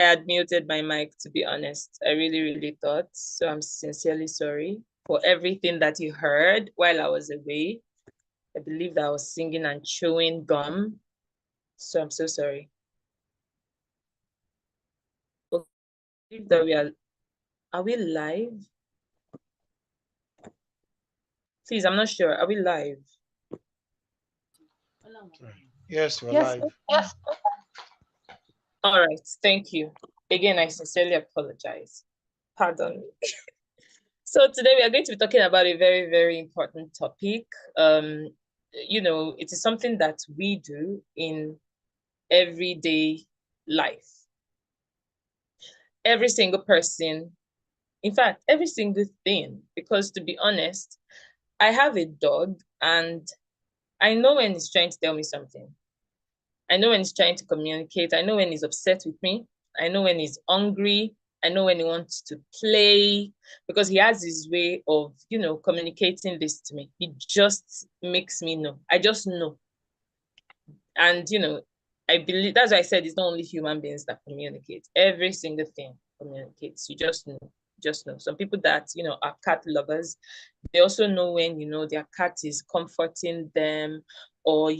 had muted my mic, to be honest. I really, really thought. So I'm sincerely sorry for everything that you heard while I was away. I believe that I was singing and chewing gum. So I'm so sorry. Okay, I believe that are we live? Please, I'm not sure. Are we live? Yes, we're Yes. live. Yes. All right. Thank you. Again, I sincerely apologize. Pardon me. So today we are going to be talking about a very, very important topic. It is something that we do in everyday life. Every single person, in fact, every single thing, because to be honest, I have a dog and I know when he's trying to tell me something. I know when he's trying to communicate. I know when he's upset with me. I know when he's hungry. I know when he wants to play because he has his way of, communicating this to me. He just makes me know. I just know. And, I believe that's why I said it's not only human beings that communicate. Every single thing communicates. You just know. Just know. Some people that, are cat lovers, they also know when, their cat is comforting them or,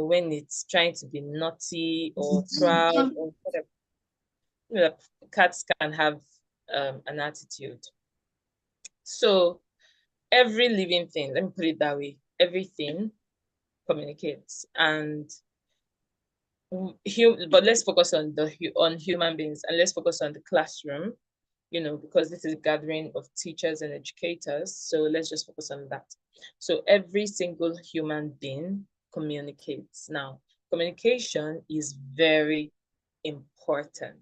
when it's trying to be naughty or proud or whatever. Cats can have an attitude. So every living thing, let me put it that way, everything communicates. And but let's focus on human beings and let's focus on the classroom, because this is a gathering of teachers and educators. So let's just focus on that. So every single human being communicates. Now, communication is very important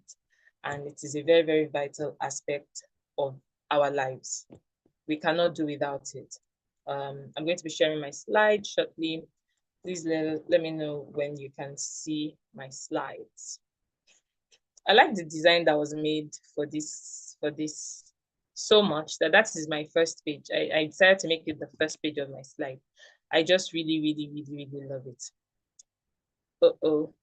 and it is a very, very vital aspect of our lives. We cannot do without it. I'm going to be sharing my slide shortly. Please let me know when you can see my slides. I like the design that was made for this so much that is my first page. I decided to make it the first page of my slide. I just really, really, really, really love it. Uh-oh.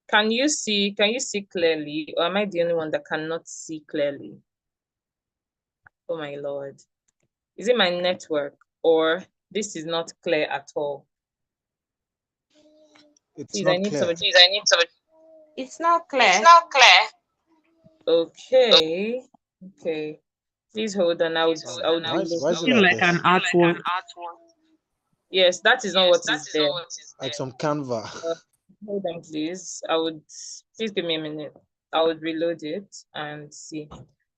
Can you see clearly, or am I the only one that cannot see clearly? Oh my Lord. Is it my network or this is not clear at all? It's not clear. It's not clear. It's not clear. Okay. Okay. Please hold on. I would Why is it Feel like like an this? artwork. Yes, that is not what is there. Like some Canva. Hold on, please. Please give me a minute. I would reload it and see.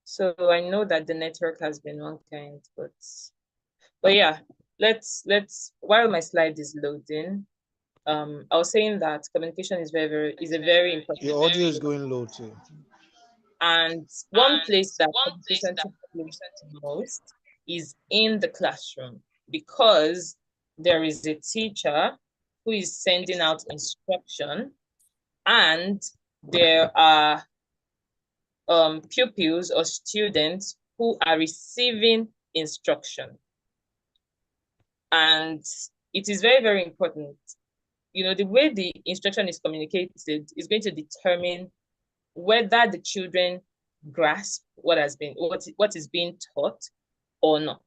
So I know that the network has been one kind, but yeah, let's while my slide is loading, I was saying that communication is a very important. Your audio is going low too. And one place that communication takes place most is in the classroom because there is a teacher who is sending out instruction and there are pupils or students who are receiving instruction. And it is very, very important. The way the instruction is communicated is going to determine whether the children grasp what is being taught or not.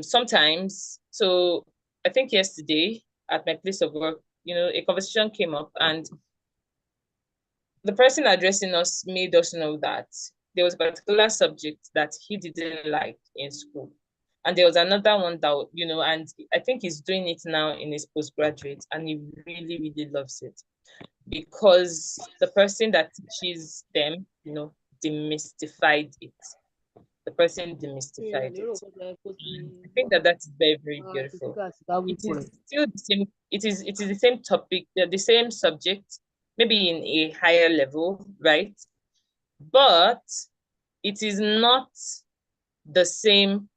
Sometimes, so I think yesterday at my place of work, a conversation came up and the person addressing us made us know that there was a particular subject that he didn't like in school. And there was another one that, and I think he's doing it now in his postgraduate and he really, really loves it because the person that teaches them, demystified it. The person demystified it. I think that's very, very beautiful. It is still the same. It is the same topic, the same subject, maybe in a higher level, right? But it is not the same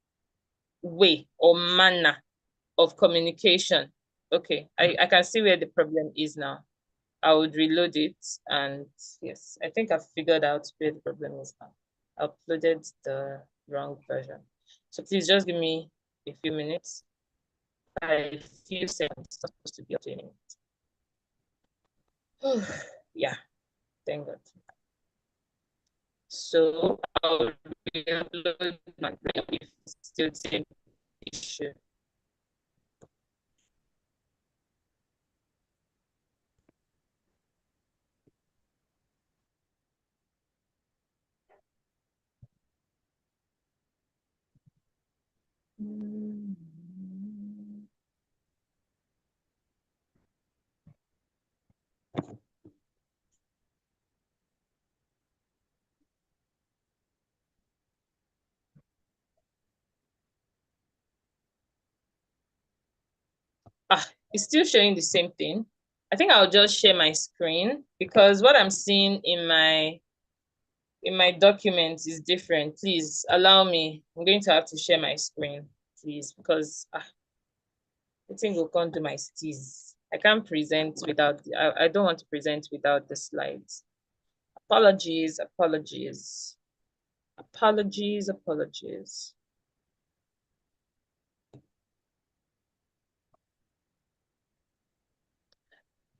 way or manner of communication. Okay, I can see where the problem is now. I would reload it and yes, I think I've figured out where the problem is now. I uploaded the wrong version. So please just give me a few minutes. A few seconds, it's not supposed to be up to a minute. Yeah, thank God. So I'll re-upload my if it's still the same issue. It's still showing the same thing. I think I'll just share my screen because what I'm seeing in my document is different. Please allow me. I'm going to have to share my screen, please, because the thing will come to my steez. I can't present without, I don't want to present without the slides. Apologies, apologies. Apologies, apologies.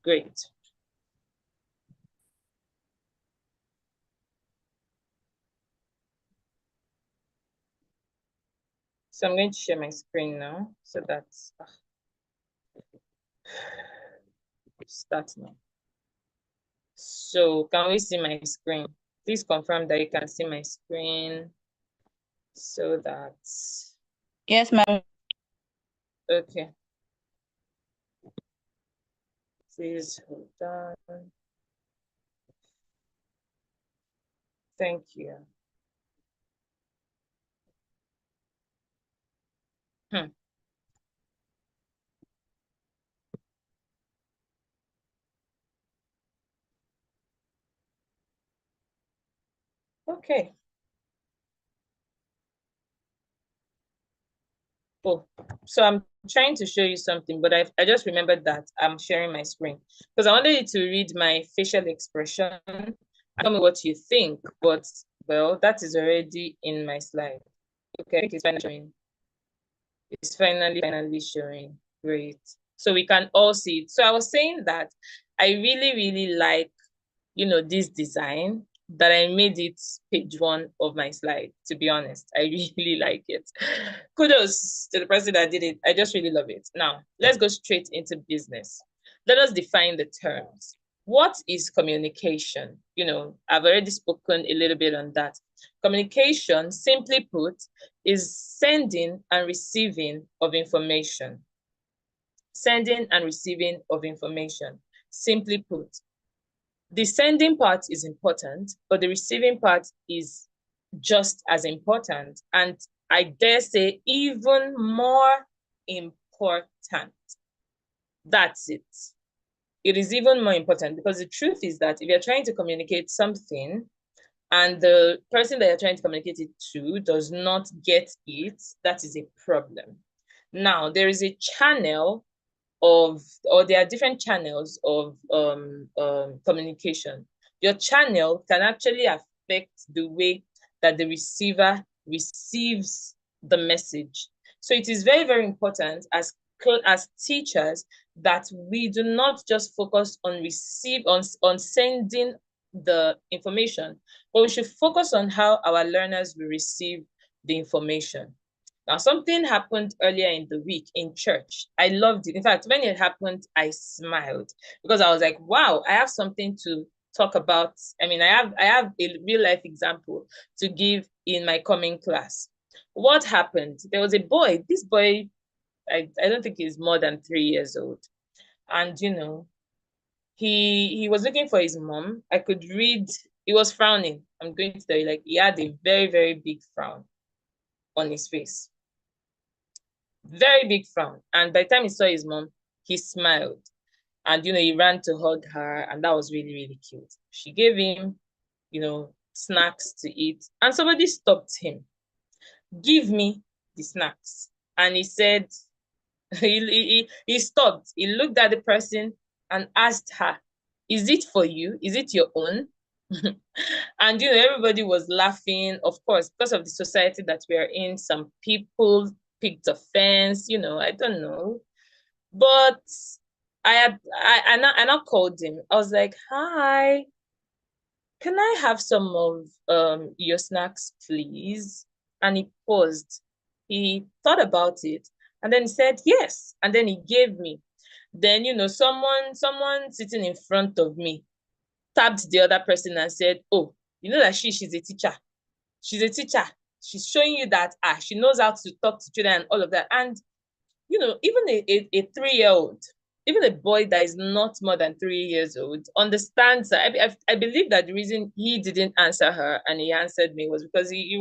Great. So I'm going to share my screen now so that's start now. So can we see my screen? Please confirm that you can see my screen so that. Yes, ma'am. Okay. Please hold on. Thank you. Okay. Oh, so I'm trying to show you something, but I just remembered that I'm sharing my screen because I wanted you to read my facial expression. Tell me what you think, but well, that is already in my slide. Okay, I think it's finally showing. It's finally showing. Great. So we can all see it. So I was saying that I really like, this design that I made it page 1 of my slide, to be honest. I really like it. Kudos to the person that did it. I just really love it. Now, let's go straight into business. Let us define the terms. What is communication? I've already spoken a little bit on that. Communication, simply put, is sending and receiving of information. Sending and receiving of information. Simply put, the sending part is important, but the receiving part is just as important. And I dare say even more important. That's it. It is even more important because the truth is that if you're trying to communicate something and the person that you're trying to communicate it to does not get it, that is a problem. Now, there is a channel there are different channels of communication. Your channel can actually affect the way that the receiver receives the message. So it is very important as teachers that we do not just focus on sending the information, but we should focus on how our learners will receive the information. Now, something happened earlier in the week in church. I loved it. In fact, when it happened, I smiled because I was like, wow, I have something to talk about. I mean, I have a real life example to give in my coming class. What happened? There was a boy. This boy, I don't think he's more than 3 years old. And, he was looking for his mom. I could read, he was frowning. I'm going to tell you, like, he had a very big frown on his face. Very big frown. And by the time he saw his mom, he smiled. And, he ran to hug her. And that was really cute. She gave him, snacks to eat. And somebody stopped him. Give me the snacks. And he said, he stopped. He looked at the person and asked her, is it for you? Is it your own? And, everybody was laughing. Of course, because of the society that we are in, some people picked offense, I don't know. But I now called him. I was like, hi, can I have some of your snacks, please? And he paused. He thought about it and then he said yes. And then he gave me. Then, someone sitting in front of me tapped the other person and said, oh, you know that she's a teacher. She's a teacher. She's showing you that she knows how to talk to children and all of that. And even a 3-year-old, even a boy that is not more than 3 years old, understands that. I believe that the reason he didn't answer her and he answered me was because he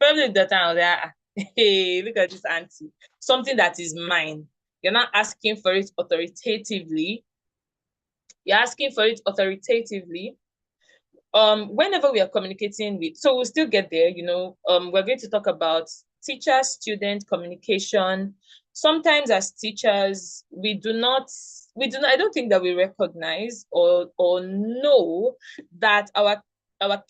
probably at that time was like, hey, look at this auntie, something that is mine. You're not asking for it authoritatively. You're asking for it authoritatively. Whenever we are communicating with, so we'll still get there, we're going to talk about teacher-student communication. Sometimes as teachers, I don't think that we recognize or know that our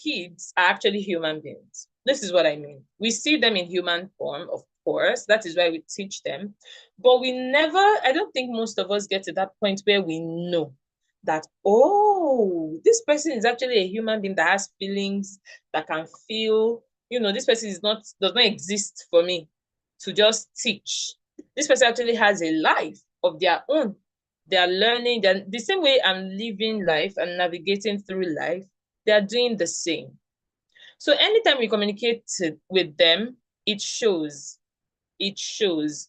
kids are actually human beings. This is what I mean. We see them in human form, of course. That is why we teach them. But I don't think most of us get to that point where we know that, oh, this person is actually a human being that has feelings, that can feel. This person does not exist for me to just teach. This person actually has a life of their own. They are learning. They're, the same way I'm living life and navigating through life, they are doing the same. So anytime we communicate with them, it shows. It shows.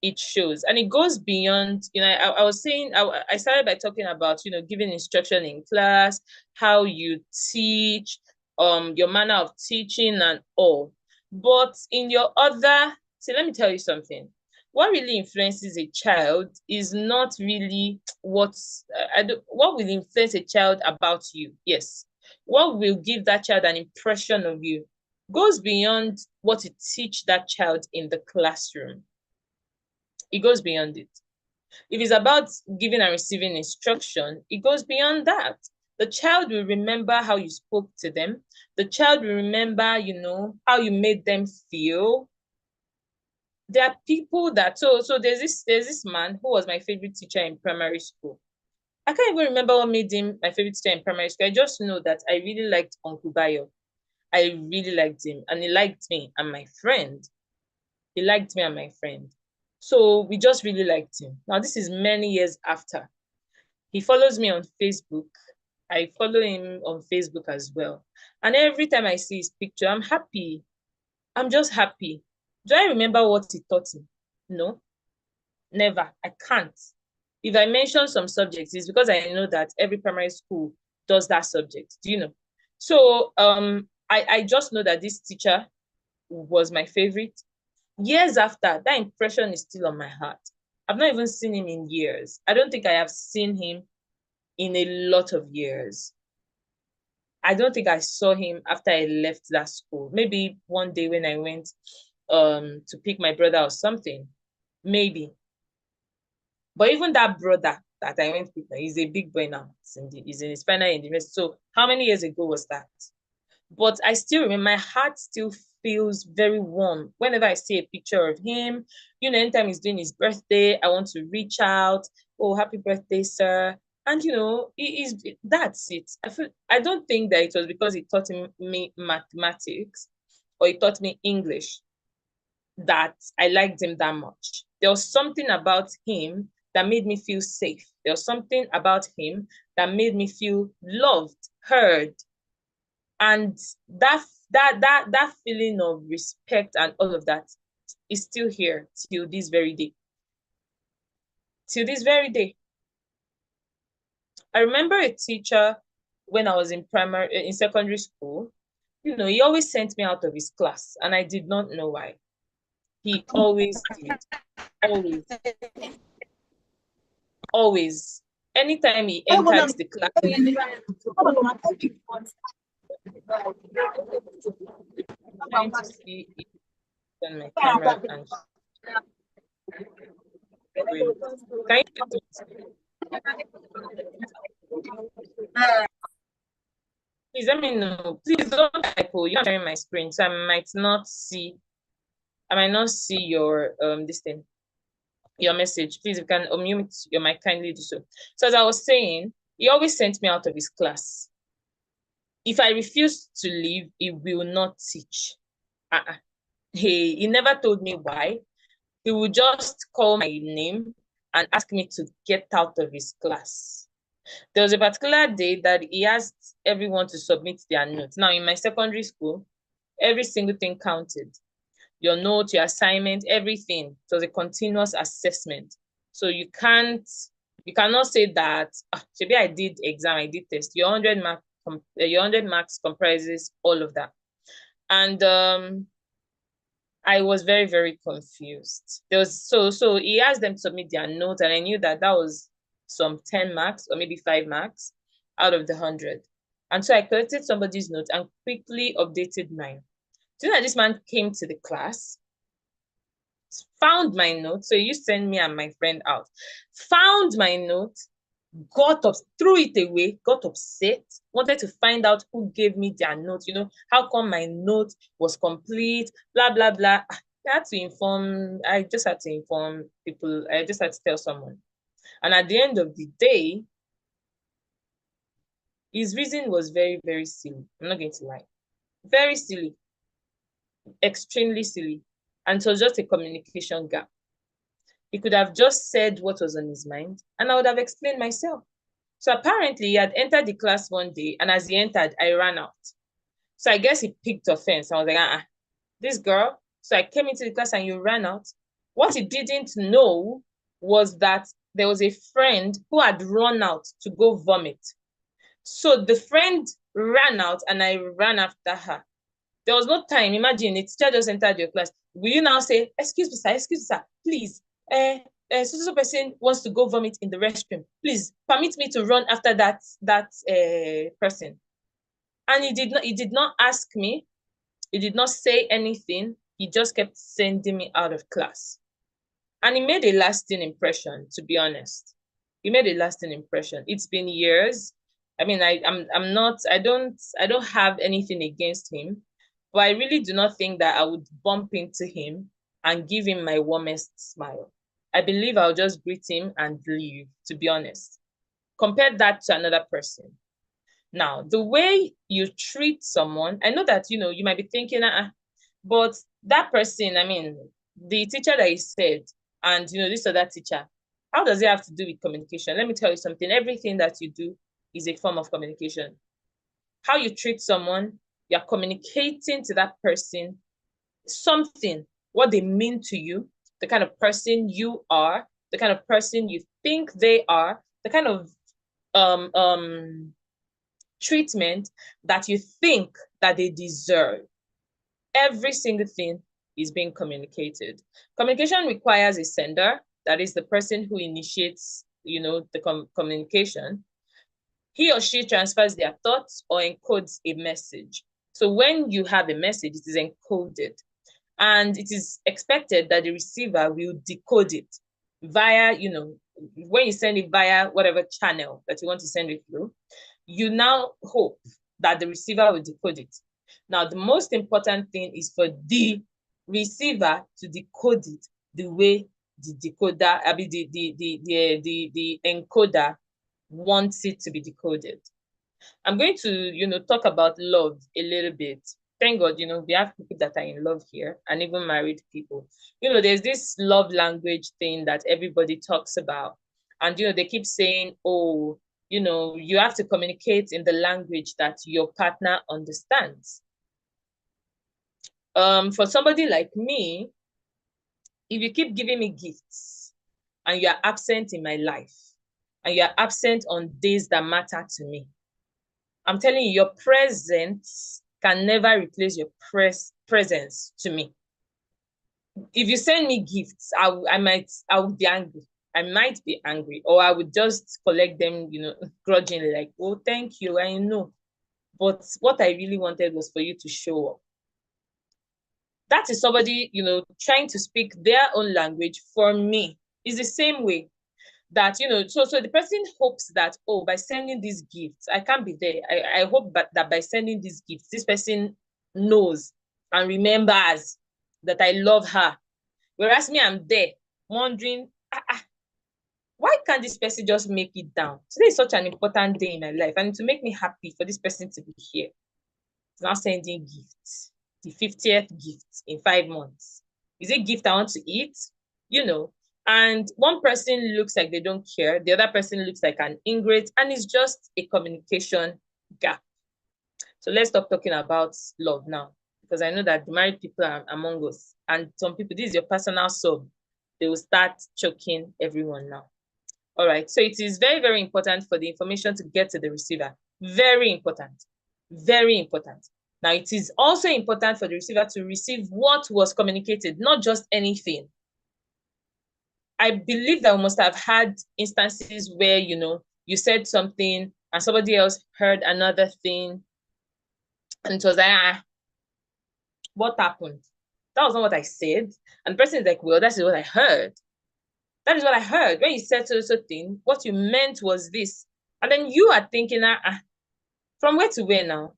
It shows. And it goes beyond, I was saying, I started by talking about, giving instruction in class, how you teach, your manner of teaching and all. But in your other, let me tell you something. What really influences a child is not really what will influence a child about you. Yes. What will give that child an impression of you goes beyond what you teach that child in the classroom. It goes beyond it. If it's about giving and receiving instruction, it goes beyond that. The child will remember how you spoke to them. The child will remember, how you made them feel. There are people that, so there's this man who was my favorite teacher in primary school. I can't even remember what made him my favorite teacher in primary school. I just know that I really liked Uncle Bayo. I really liked him and he liked me and my friend. He liked me and my friend. So we just really liked him. Now, this is many years after. He follows me on Facebook. I follow him on Facebook as well. And every time I see his picture, I'm happy. I'm just happy. Do I remember what he taught me? No, never. I can't. If I mention some subjects, it's because I know that every primary school does that subject. Do you know? So I just know that this teacher was my favorite. Years after, that impression is still on my heart. I've not even seen him in years. I don't think I have seen him in a lot of years. I don't think I saw him after I left that school. Maybe one day when I went to pick my brother or something. Maybe. But even that brother that I went to pick, he's a big boy now. He's in his final university. So how many years ago was that? But I still remember, my heart still feels very warm whenever I see a picture of him. Anytime he's doing his birthday, I want to reach out. Oh, happy birthday, sir. And that's it. I don't think that it was because he taught me mathematics or he taught me English that I liked him that much. There was something about him that made me feel safe. There was something about him that made me feel loved, heard. And that feeling of respect and all of that is still here till this very day. Till this very day. I remember a teacher when I was in secondary school, he always sent me out of his class and I did not know why. He always did. Always. Always. Anytime he entered the class, I'm trying to see it on my camera and can you please let me know. Please don't type. You're not sharing my screen, so I might not see your this thing. your message. Please, if you can unmute your mic, kindly do so. So as I was saying, he always sent me out of his class. If I refuse to leave, he will not teach. He never told me why. He would just call my name and ask me to get out of his class. There was a particular day that he asked everyone to submit their notes. Now, in my secondary school, every single thing counted. Your note, your assignment, everything. It was a continuous assessment. So you cannot say that, maybe I did exam, I did test. Your 100 marks comprises all of that. And I was very, very confused. So he asked them to submit their notes, and I knew that was some 10 marks or maybe 5 marks out of the 100. And so I collected somebody's note and quickly updated mine. Do you know that this man came to the class, found my note? So he used to send me and my friend out, found my note, got up, threw it away, got upset, wanted to find out who gave me their note, how come my note was complete, blah, blah, blah. I just had to inform people. I just had to tell someone. And at the end of the day, his reason was very, very silly. I'm not going to lie. Very silly. Extremely silly. And it was just a communication gap. He could have just said what was on his mind, and I would have explained myself. So apparently he had entered the class one day, and as he entered, I ran out. So I guess he picked offense. I was like, this girl. So I came into the class and you ran out. What he didn't know was that there was a friend who had run out to go vomit. So the friend ran out and I ran after her. There was no time. Imagine, a teacher just entered your class. Will you now say, excuse me, sir, please, so person wants to go vomit in the restroom. Please permit me to run after that person. And he did not ask me. He did not say anything. He just kept sending me out of class. And he made a lasting impression, to be honest. He made a lasting impression. It's been years. I mean, I don't have anything against him, but I really do not think that I would bump into him and give him my warmest smile. I believe I'll just greet him and leave, to be honest. Compare that to another person. Now, the way you treat someone, I know that, you might be thinking, but that person, I mean, the teacher that he said, and, this other teacher, how does it have to do with communication? Let me tell you something. Everything that you do is a form of communication. How you treat someone, you're communicating to that person something, what they mean to you, the kind of person you are, the kind of person you think they are, the kind of treatment that you think that they deserve. Every single thing is being communicated. Communication requires a sender, that is the person who initiates, the communication. He or she transfers their thoughts or encodes a message. So when you have a message, it is encoded. And it is expected that the receiver will decode it via, when you send it via whatever channel that you want to send it through, you now hope that the receiver will decode it. Now, the most important thing is for the receiver to decode it the way the decoder, the encoder wants it to be decoded. I'm going to, talk about love a little bit. Thank God, we have people that are in love here, and even married people. There's this love language thing that everybody talks about. And, they keep saying, oh, you have to communicate in the language that your partner understands. For somebody like me, if you keep giving me gifts and you're absent in my life, and you're absent on days that matter to me, I'm telling you, your presence can never replace your presence to me. If you send me gifts, I would be angry. I might be angry, or I would just collect them, grudgingly, like, oh, thank you, I know. But what I really wanted was for you to show up. That is somebody, trying to speak their own language for me. It's the same way that, so the person hopes that, oh, by sending these gifts, I can't be there. I hope that by sending these gifts, this person knows and remembers that I love her. Whereas me, I'm there wondering, why can't this person just make it down? Today is such an important day in my life, and to make me happy for this person to be here. It's now sending gifts, the 50th gift in 5 months. Is it gift I want to eat? You know, and one person looks like they don't care, the other person looks like an ingrate, and it's just a communication gap. So let's stop talking about love now, because I know that the married people are among us, and some people, this is your personal sub, they will start choking everyone now. All right, so it is very, very important for the information to get to the receiver. Very important, very important. Now, it is also important for the receiver to receive what was communicated, not just anything. I believe that we must have had instances where, you know, you said something and somebody else heard another thing, and it was like, what happened? That was not what I said. And the person is like, well, that's what I heard. That is what I heard. When you said so thing, what you meant was this. And then you are thinking, from where to where now?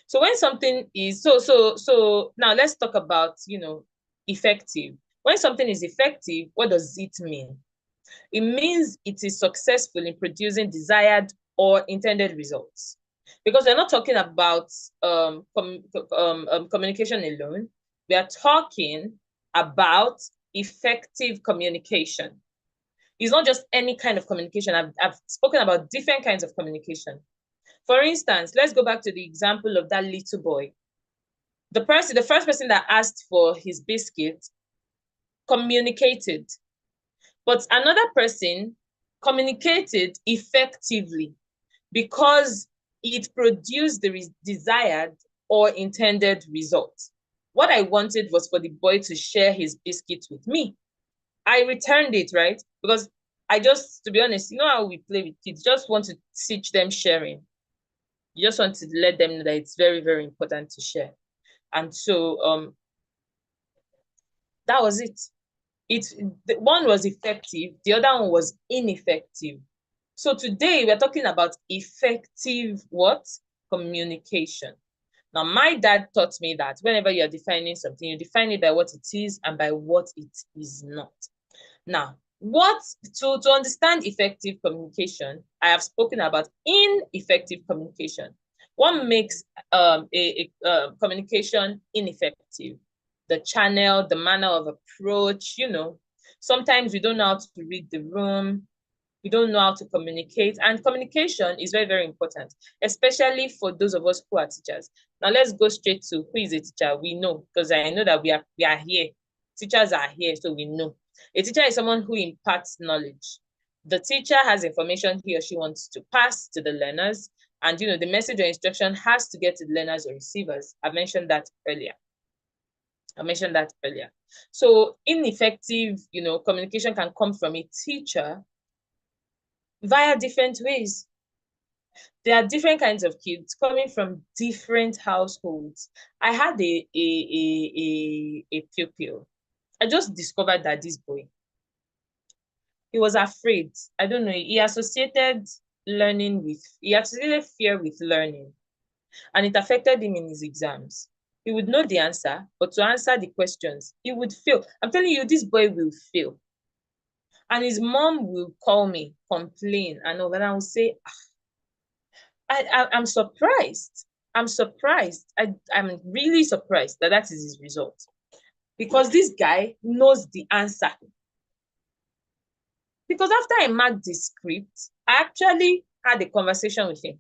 So when something is so now let's talk about, you know, effective. When something is effective, what does it mean? It means it is successful in producing desired or intended results. Because we're not talking about communication alone. We are talking about effective communication. It's not just any kind of communication. I've spoken about different kinds of communication. For instance, let's go back to the example of that little boy. The first person that asked for his biscuit communicated, but another person communicated effectively because it produced the desired or intended result. What I wanted was for the boy to share his biscuit with me. I returned it, right? Because I just, to be honest, you know how we play with kids, just want to teach them sharing. You just want to let them know that it's very, very important to share. And so that was it. One was effective, the other one was ineffective. So today we're talking about effective what? Communication. Now, my dad taught me that whenever you're defining something, you define it by what it is and by what it is not. Now, to understand effective communication, I have spoken about ineffective communication. What makes communication ineffective? The channel, the manner of approach, you know. Sometimes we don't know how to read the room. We don't know how to communicate. And communication is very, very important, especially for those of us who are teachers. Now, let's go straight to who is a teacher. We know, because I know that we are here. Teachers are here, so we know. A teacher is someone who imparts knowledge. The teacher has information he or she wants to pass to the learners. And, you know, the message or instruction has to get to the learners or receivers. I mentioned that earlier. So ineffective, you know, communication can come from a teacher via different ways. There are different kinds of kids coming from different households. I had a pupil. I just discovered that this boy, he was afraid. I don't know. He associated fear with learning, and it affected him in his exams. He would know the answer, but to answer the questions, he would fail. I'm telling you, this boy will fail. And his mom will call me, complain, and all that. I will say, I'm surprised. I'm really surprised that is his result. Because this guy knows the answer. Because after I marked the script, I actually had a conversation with him.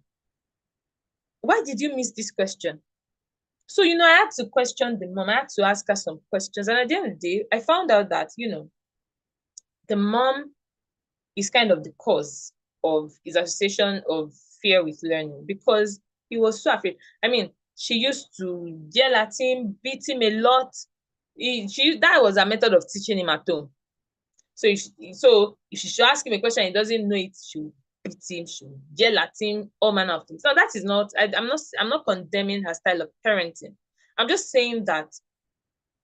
Why did you miss this question? So, you know, I had to question the mom. I had to ask her some questions. And at the end of the day, I found out that, you know, the mom is kind of the cause of his association of fear with learning, because he was so afraid. I mean, she used to yell at him, beat him a lot. That was a method of teaching him at home. So if she should ask him a question, he doesn't know it, she'll beat him, she'll yell at him, all manner of things. So that is not, I'm not condemning her style of parenting. I'm just saying that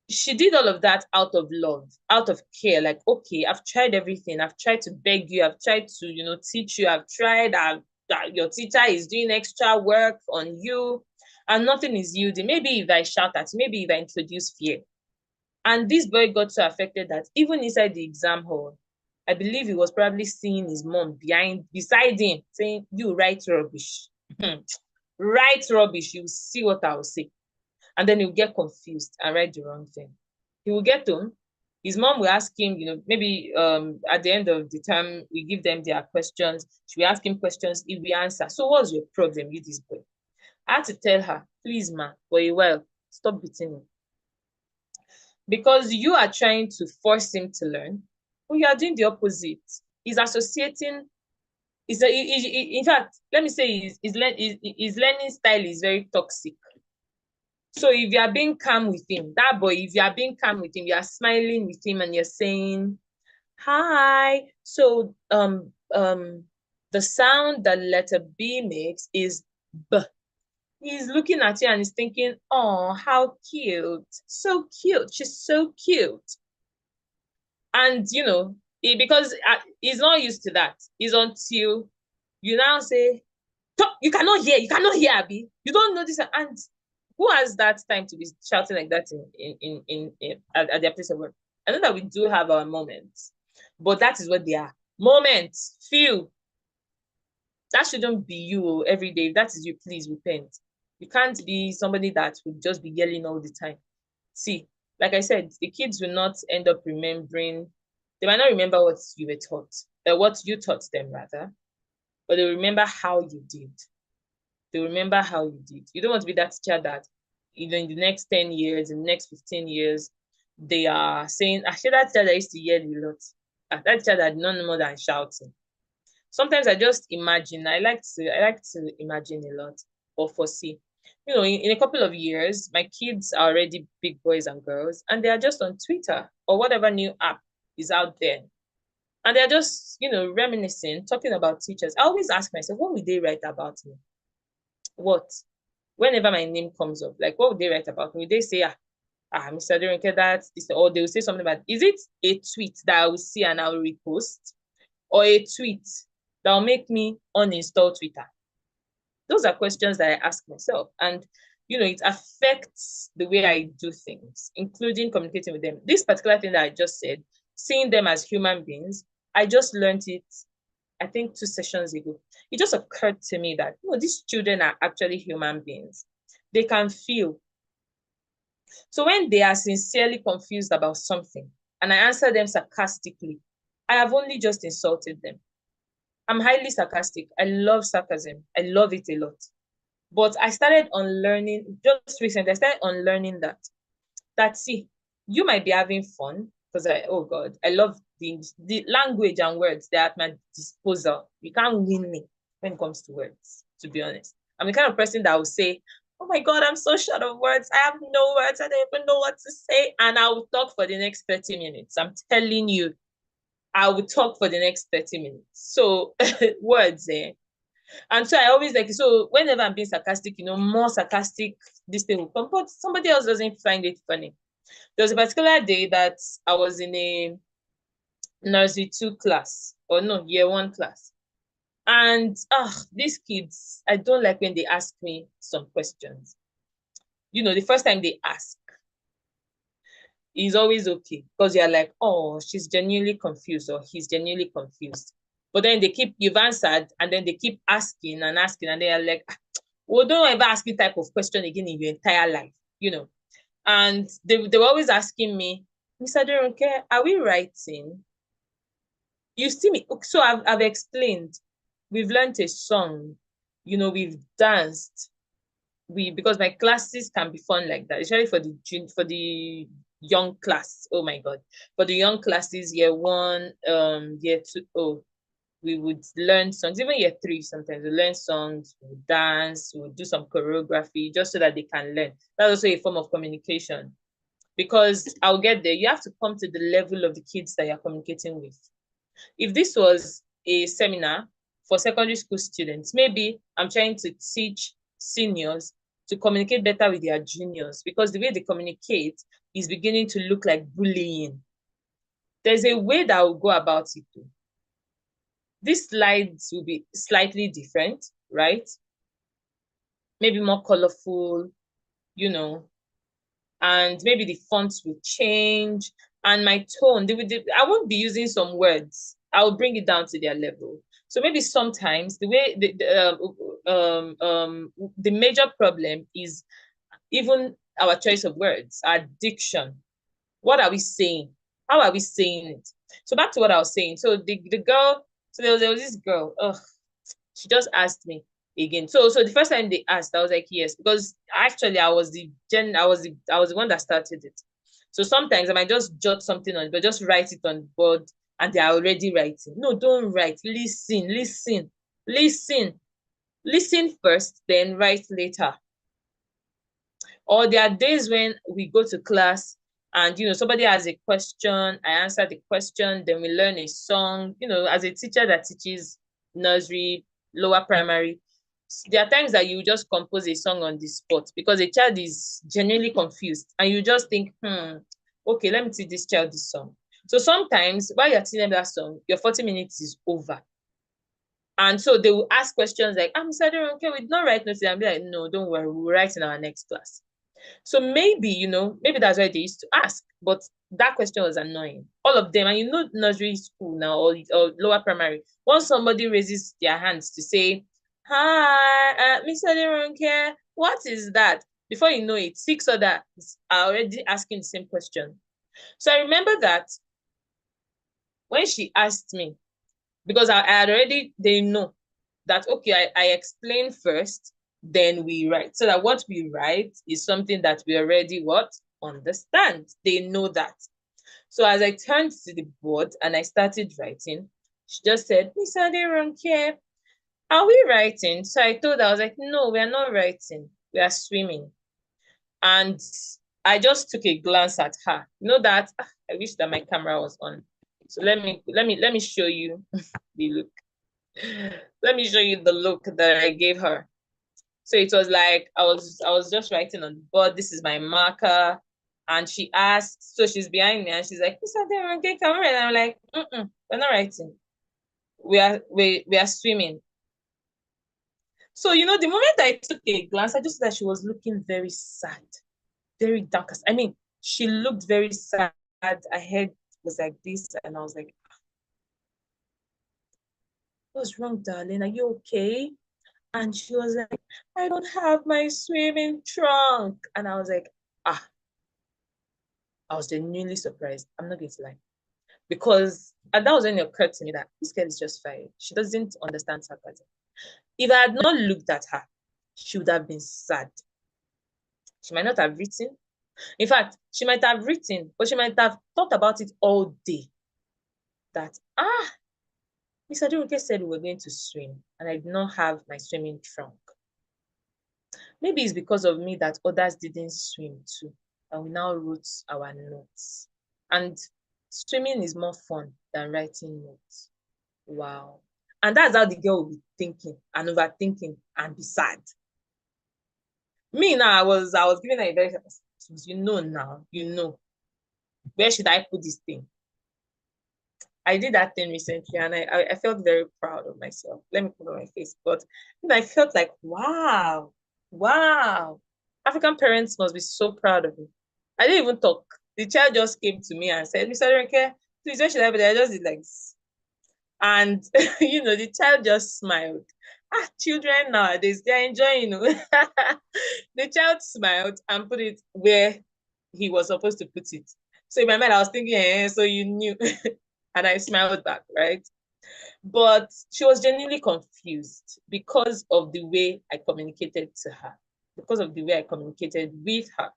she did all of that out of love, out of care. Like, okay, I've tried everything. I've tried to beg you. I've tried to, you know, teach you. I've tried. Your teacher is doing extra work on you, and nothing is yielding. Maybe if I shout at you, maybe if I introduce fear. And this boy got so affected that even inside the exam hall, I believe he was probably seeing his mom beside him, saying, "You write rubbish. Write rubbish. You see what I will say." And then he'll get confused and write the wrong thing. He will get home. His mom will ask him, maybe at the end of the term, we give them their questions. She will ask him questions, he will answer. "So what's your problem with this boy?" I had to tell her, "Please, ma, for a while, stop beating him." Because you are trying to force him to learn, but you are doing the opposite. He's associating, in fact, let me say his learning style is very toxic. So if you are being calm with him, that boy, if you are being calm with him, you are smiling with him and you're saying, "Hi." So the sound that letter B makes is B. He's looking at you and he's thinking, "Oh, how cute. So cute. She's so cute." And, because he's not used to that. It's until you now say, you cannot hear, Abby. You don't know this." And who has that time to be shouting like that at their place of work? I know that we do have our moments, but that is what they are. Moments, few. That shouldn't be you every day. If that is you, please repent. You can't be somebody that would just be yelling all the time. See, like I said, the kids will not end up remembering. They might not remember what you were taught, or what you taught them rather, but they remember how you did. They remember how you did. You don't want to be that teacher that, in the next 10 years, in the next 15 years, they are saying, "Actually, that teacher that used to yell a lot. That teacher that none more than shouting." Sometimes I just imagine. I like to imagine a lot or foresee. In a couple of years, my kids are already big boys and girls, and they are just on Twitter or whatever new app is out there. And they're just, reminiscing, talking about teachers. I always ask myself, what would they write about me? What? Whenever my name comes up, like, what would they write about me? Would they say, Mr. Aderonke, that's this, or they will say something about, is it a tweet that I will see and I will repost, or a tweet that will make me uninstall Twitter? Those are questions that I ask myself. And, it affects the way I do things, including communicating with them. This particular thing that I just said, seeing them as human beings, I just learned it, I think 2 sessions ago. It just occurred to me that, these children are actually human beings. They can feel. So when they are sincerely confused about something, and I answer them sarcastically, I have only just insulted them. I'm highly sarcastic. I love sarcasm. I love it a lot. But I started unlearning, just recently, I started unlearning that see, you might be having fun, because I love the language and words. They're at my disposal. You can't win me when it comes to words, to be honest. I'm the kind of person that will say, "Oh my God, I'm so short of words. I have no words. I don't even know what to say." And I will talk for the next 30 minutes. I'm telling you, I will talk for the next 30 minutes. So words, eh? And so I always so whenever I'm being sarcastic, more sarcastic, this thing will come, but somebody else doesn't find it funny. There was a particular day that I was in a nursery 2 class, or no, year 1 class. And these kids, I don't like when they ask me some questions. The first time they ask is always okay, because you're like, "Oh, she's genuinely confused," or "he's genuinely confused." But then you've answered, and then they keep asking and asking, and they're like, "Well, don't ever ask me type of question again in your entire life," And they were always asking me, "Mr. Aderonke, are we writing?" You see me. So I've explained. We've learned a song. We've danced. Because my classes can be fun like that, especially for the young class. Oh my God. For the young classes, year 1, year 2, we would learn songs, even year 3 sometimes. We learn songs, we would dance, we would do some choreography just so that they can learn. That's also a form of communication. Because I'll get there, you have to come to the level of the kids that you're communicating with. If this was a seminar for secondary school students, maybe I'm trying to teach seniors to communicate better with their juniors, because the way they communicate is beginning to look like bullying. There's a way that will go about it too. These slides will be slightly different, right? Maybe more colorful, and maybe the fonts will change, and my tone, I won't be using some words I'll bring it down to their level. So maybe sometimes the way the major problem is even our choice of words, our diction. What are we saying? How are we saying it? So back to what I was saying. So the girl, so there was this girl, she just asked me again. So the first time they asked, I was like, yes, because actually I was the one that started it. So sometimes I might just jot something on, but just write it on the board and they're already writing. No, don't write. Listen first, then write later. Or there are days when we go to class and, somebody has a question, I answer the question, then we learn a song, as a teacher that teaches nursery, lower primary, there are times that you just compose a song on the spot because a child is genuinely confused and you just think, okay, let me teach this child this song. So sometimes while you're teaching them that song, your 40 minutes is over. And so they will ask questions like, I'm sorry, okay, we did not write notes. And be like, no, don't worry, we'll write in our next class. So maybe, maybe that's why they used to ask, but that question was annoying. All of them, and nursery school now or lower primary, once somebody raises their hands to say, hi, Mr. Deronke, what is that? Before you know it, 6 others are already asking the same question. So I remember that when she asked me, because I had already, they know that, okay, I explain first, then we write. So that what we write is something that we already understand. They know that. So as I turned to the board and I started writing, she just said, Mr. Deronke, are we writing? So I told her, I was like, no, we are not writing. We are swimming. And I just took a glance at her. You know that I wish that my camera was on. So let me show you the look. Let me show you the look that I gave her. So it was like I was just writing on the board. This is my marker. And she asked, so she's behind me and she's like, Mr. Deronke, come and I'm like, we're not writing. We are swimming. So, the moment I took a glance, I just saw that she was looking very sad, very dark. I mean, she looked very sad. Her head was like this, and I was like, what's wrong, darling? Are you okay? And she was like, I don't have my swimming trunk. And I was like, I was genuinely surprised. I'm not going to lie. Because and that was when it occurred to me that this girl is just fine. She doesn't understand sarcasm. If I had not looked at her, she would have been sad. She might not have written. In fact, she might have written, but she might have thought about it all day. That, Mr. Aderoke said we were going to swim, and I did not have my swimming trunk. Maybe it's because of me that others didn't swim too, and we now wrote our notes. And swimming is more fun than writing notes. Wow. And that's how the girl will be thinking and overthinking and be sad. Me now, I was giving her a very, now, where should I put this thing? I did that thing recently and I felt very proud of myself. Let me put on my face. But I felt like, wow. African parents must be so proud of me. I didn't even talk. The child just came to me and said, Mr. Aderonke, please, where should I be there? I just did like this. And, the child just smiled. Children nowadays, they're enjoying, The child smiled and put it where he was supposed to put it. So in my mind, I was thinking, so you knew. And I smiled back, right? But she was genuinely confused because of the way I communicated to her, because of the way I communicated with her.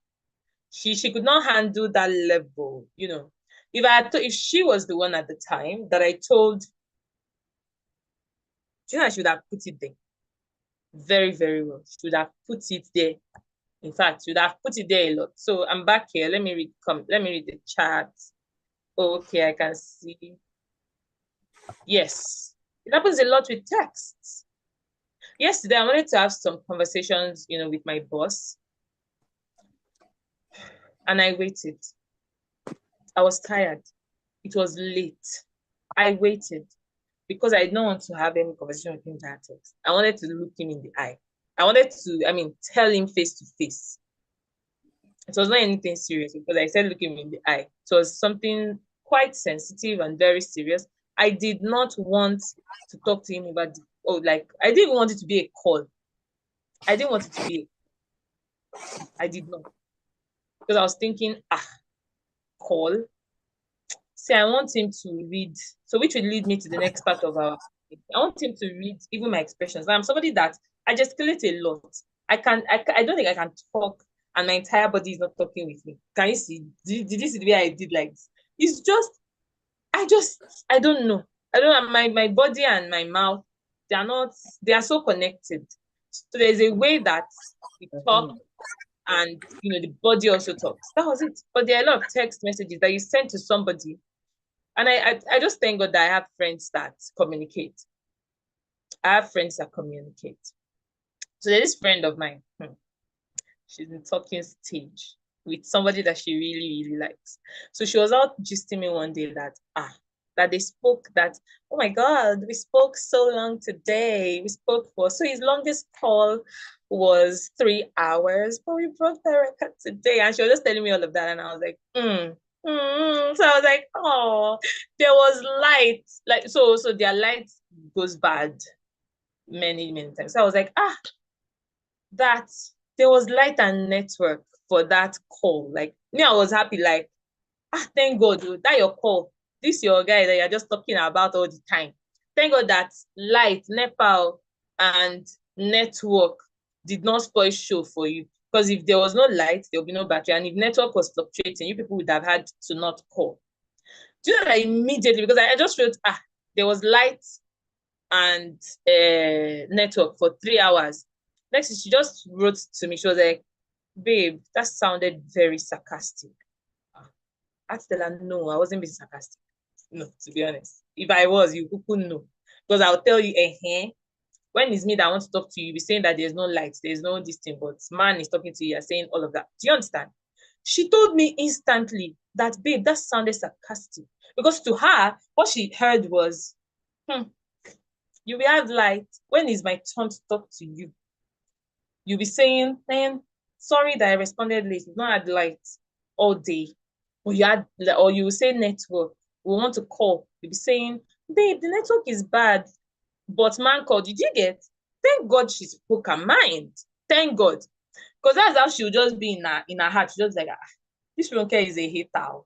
She could not handle that level, If she was the one at the time that I told, I should have put it there. Very, very well. She would have put it there. In fact, she would have put it there a lot. So I'm back here. Let me read the chat. Okay, I can see. Yes. It happens a lot with texts. Yesterday, I wanted to have some conversations, with my boss. And I waited. I was tired. It was late. I waited because I didn't want to have any conversation with him that text. I wanted to look him in the eye. I wanted to, tell him face to face. It was not anything serious because I said look him in the eye. It was something quite sensitive and very serious. I did not want to talk to him about I didn't want it to be a call. I didn't want it to be. I did not. Because I was thinking, call. See, I want him to read. So which would lead me to the next part of our. I want him to read even my expressions. I'm somebody that I gesticulate a lot. I don't think I can talk and my entire body is not talking with me. Can you see? Did you see the way I did like this? It's just, I don't know. I don't know. My body and my mouth, they are so connected. So there's a way that we talk and the body also talks. That was it. But there are a lot of text messages that you send to somebody. And I just thank God that I have friends that communicate. I have friends that communicate. So there's this friend of mine. She's in talking stage with somebody that she really, really likes. So she was out gisting me one day that they spoke that, oh my God, we spoke so long today. We spoke so his longest call was 3 hours, but we broke the record today. And she was just telling me all of that. And I was like, So I was like, oh, there was light. Like, so their light goes bad many, many times. So I was like, that there was light and network for that call. Like, me, I was happy, like, thank God, that your call. This your guy that you're just talking about all the time. Thank God that light, Nepal, and network did not spoil show for you. Because if there was no light, there would be no battery. And if network was fluctuating, you people would have had to not call. Do you know that immediately? Because I just wrote, there was light and network for 3 hours. Next, she just wrote to me. She was like, babe, that sounded very sarcastic. I tell her, no, I wasn't being sarcastic. No, to be honest. If I was, you couldn't know. Because I'll tell you, when it's me that wants to talk to you, you'll be saying that there's no light, there's no this thing, but man is talking to you, you're saying all of that. Do you understand? She told me instantly that, babe, that sounded sarcastic. Because to her, what she heard was, you will have light. When is my turn to talk to you? You'll be saying, sorry that I responded late. You've not had light all day. Or you will say network. We want to call. You'll be saying, babe, the network is bad. But man called. Did you get? Thank God she spoke her mind. Thank God. Because that's how she'll just be in her heart. She's just like, this Ronke is a hater.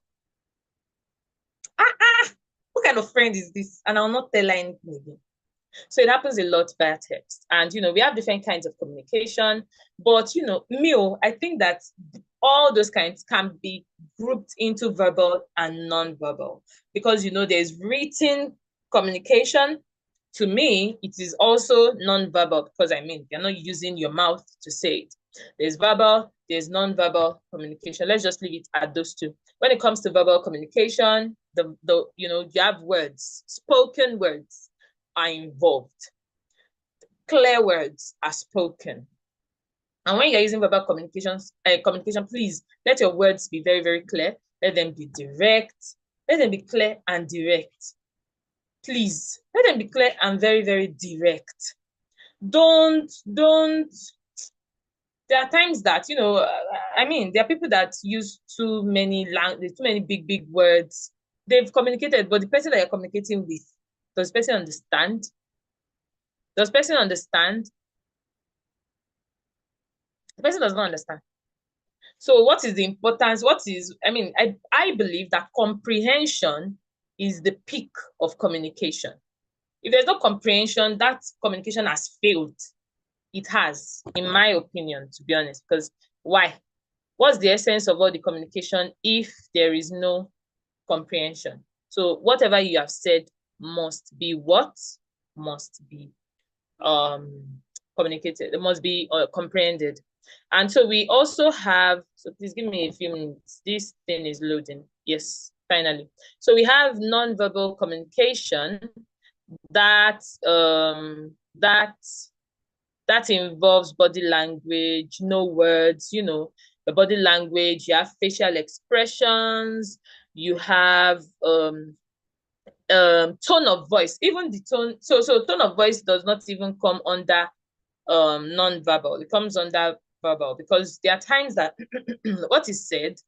What kind of friend is this? And I'll not tell her anything again. So it happens a lot via text. And, we have different kinds of communication. But, I think that all those kinds can be grouped into verbal and non-verbal. Because, there's written communication. To me, it is also non-verbal because, you're not using your mouth to say it. There's verbal, there's non-verbal communication. Let's just leave it at those two. When it comes to verbal communication, you have words, spoken words are involved. Clear words are spoken. And when you're using verbal communication, please let your words be very, very clear. Let them be direct. Let them be clear and direct. Please, let them be clear and very, very direct. Don't. There are times that, there are people that use too many big, big words. They've communicated, but the person that you're communicating with, does the person understand? Does the person understand? The person does not understand. So what is the importance? I believe that comprehension is the peak of communication. If there's no comprehension, that communication has failed. It has, in my opinion, to be honest, because why? What's the essence of all the communication if there is no comprehension? So whatever you have said must be what? Must be communicated. It must be comprehended. And so we also have, so please give me a few minutes. This thing is loading. Yes, finally. So we have non-verbal communication that involves body language, no words, the body language, you have facial expressions, you have tone of voice, even the tone. So tone of voice does not even come under non-verbal. It comes under verbal because there are times that what is said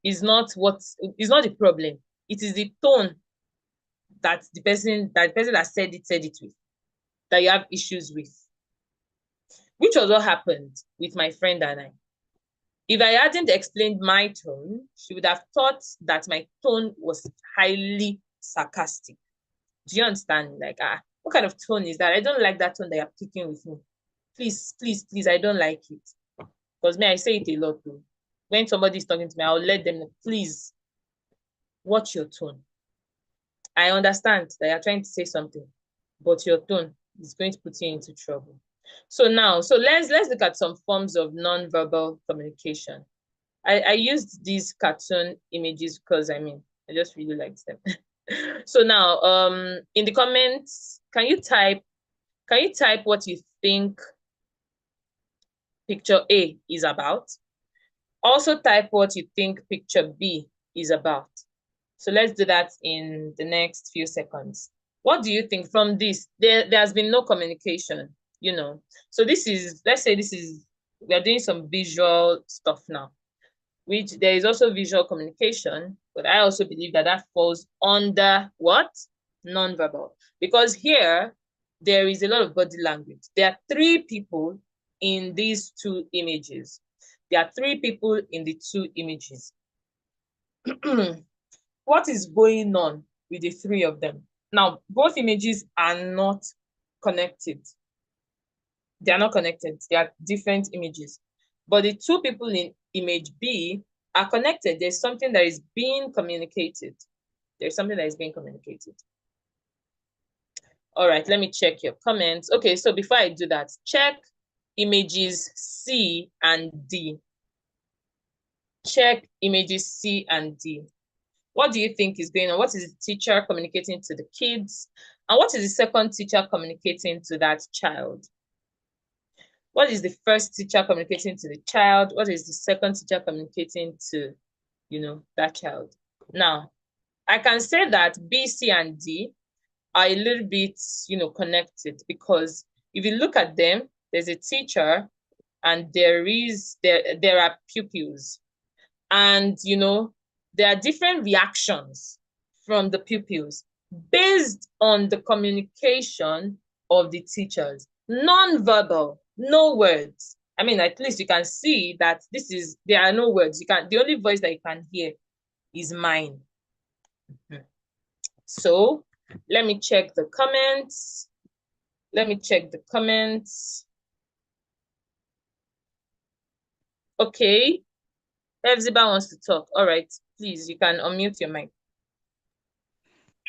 is not the problem. It is the tone that the person that said it with, that you have issues with. Which was what happened with my friend and I. If I hadn't explained my tone, she would have thought that my tone was highly sarcastic. Do you understand? Like, what kind of tone is that? I don't like that tone that you're picking with me. Please, please, please, I don't like it. Because me, I say it a lot too. When somebody is talking to me, I'll let them know, please, watch your tone. I understand that you're trying to say something, but your tone is going to put you into trouble. So let's look at some forms of non-verbal communication. I used these cartoon images because I just really liked them. So now, in the comments, can you type what you think picture A is about? Also type what you think picture B is about. So let's do that in the next few seconds. What do you think from this? There has been no communication, So let's say we are doing some visual stuff now, which there is also visual communication, but I also believe that falls under what? Nonverbal. Because here, there is a lot of body language. There are 3 people in these 2 images. There are 3 people in the 2 images. What is going on with the 3 of them? Now, both images are not connected. They are not connected. They are different images. But the 2 people in image B are connected. There's something that is being communicated. There's something that is being communicated. All right, let me check your comments. Okay, so before I do that, check images C and D. Check images C and D. What do you think is going on? What is the teacher communicating to the kids? And what is the second teacher communicating to that child? What is the first teacher communicating to the child? What is the second teacher communicating to, that child? Now, I can say that B, C, and D are a little bit, connected, because if you look at them, there's a teacher and there are pupils. And, there are different reactions from the pupils based on the communication of the teachers. Non-verbal, no words. At least you can see that there are no words. The only voice that you can hear is mine. So let me check the comments. Okay. Evziba wants to talk. All right. Please, you can unmute your mic.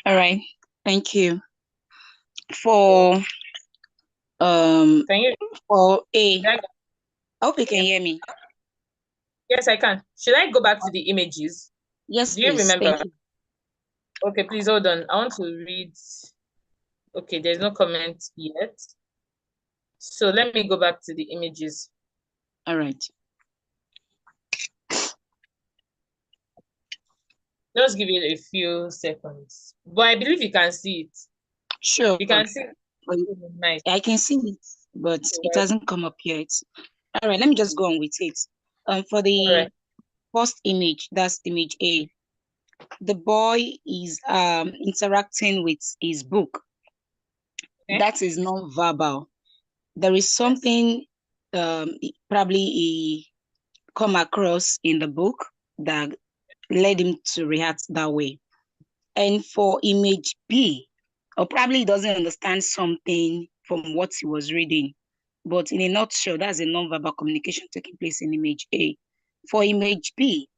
All right. Thank you. For for A, I hope you can hear me. Yes, I can. Should I go back to the images? Yes, do you please. remember? Thank you. Okay, please hold on. I want to read. Okay, there's no comment yet. So let me go back to the images. All right. Just give it a few seconds. But I believe you can see it. Sure. You can see it. Nice. I can see it, but it hasn't come up yet. All right, let me just go on with it. For the first image, that's image A, the boy is interacting with his book. Okay. That is non-verbal. There is something probably he come across in the book that led him to react that way. And for image B, or probably he doesn't understand something from what he was reading. But in a nutshell, that's a non-verbal communication taking place in image A. For image B,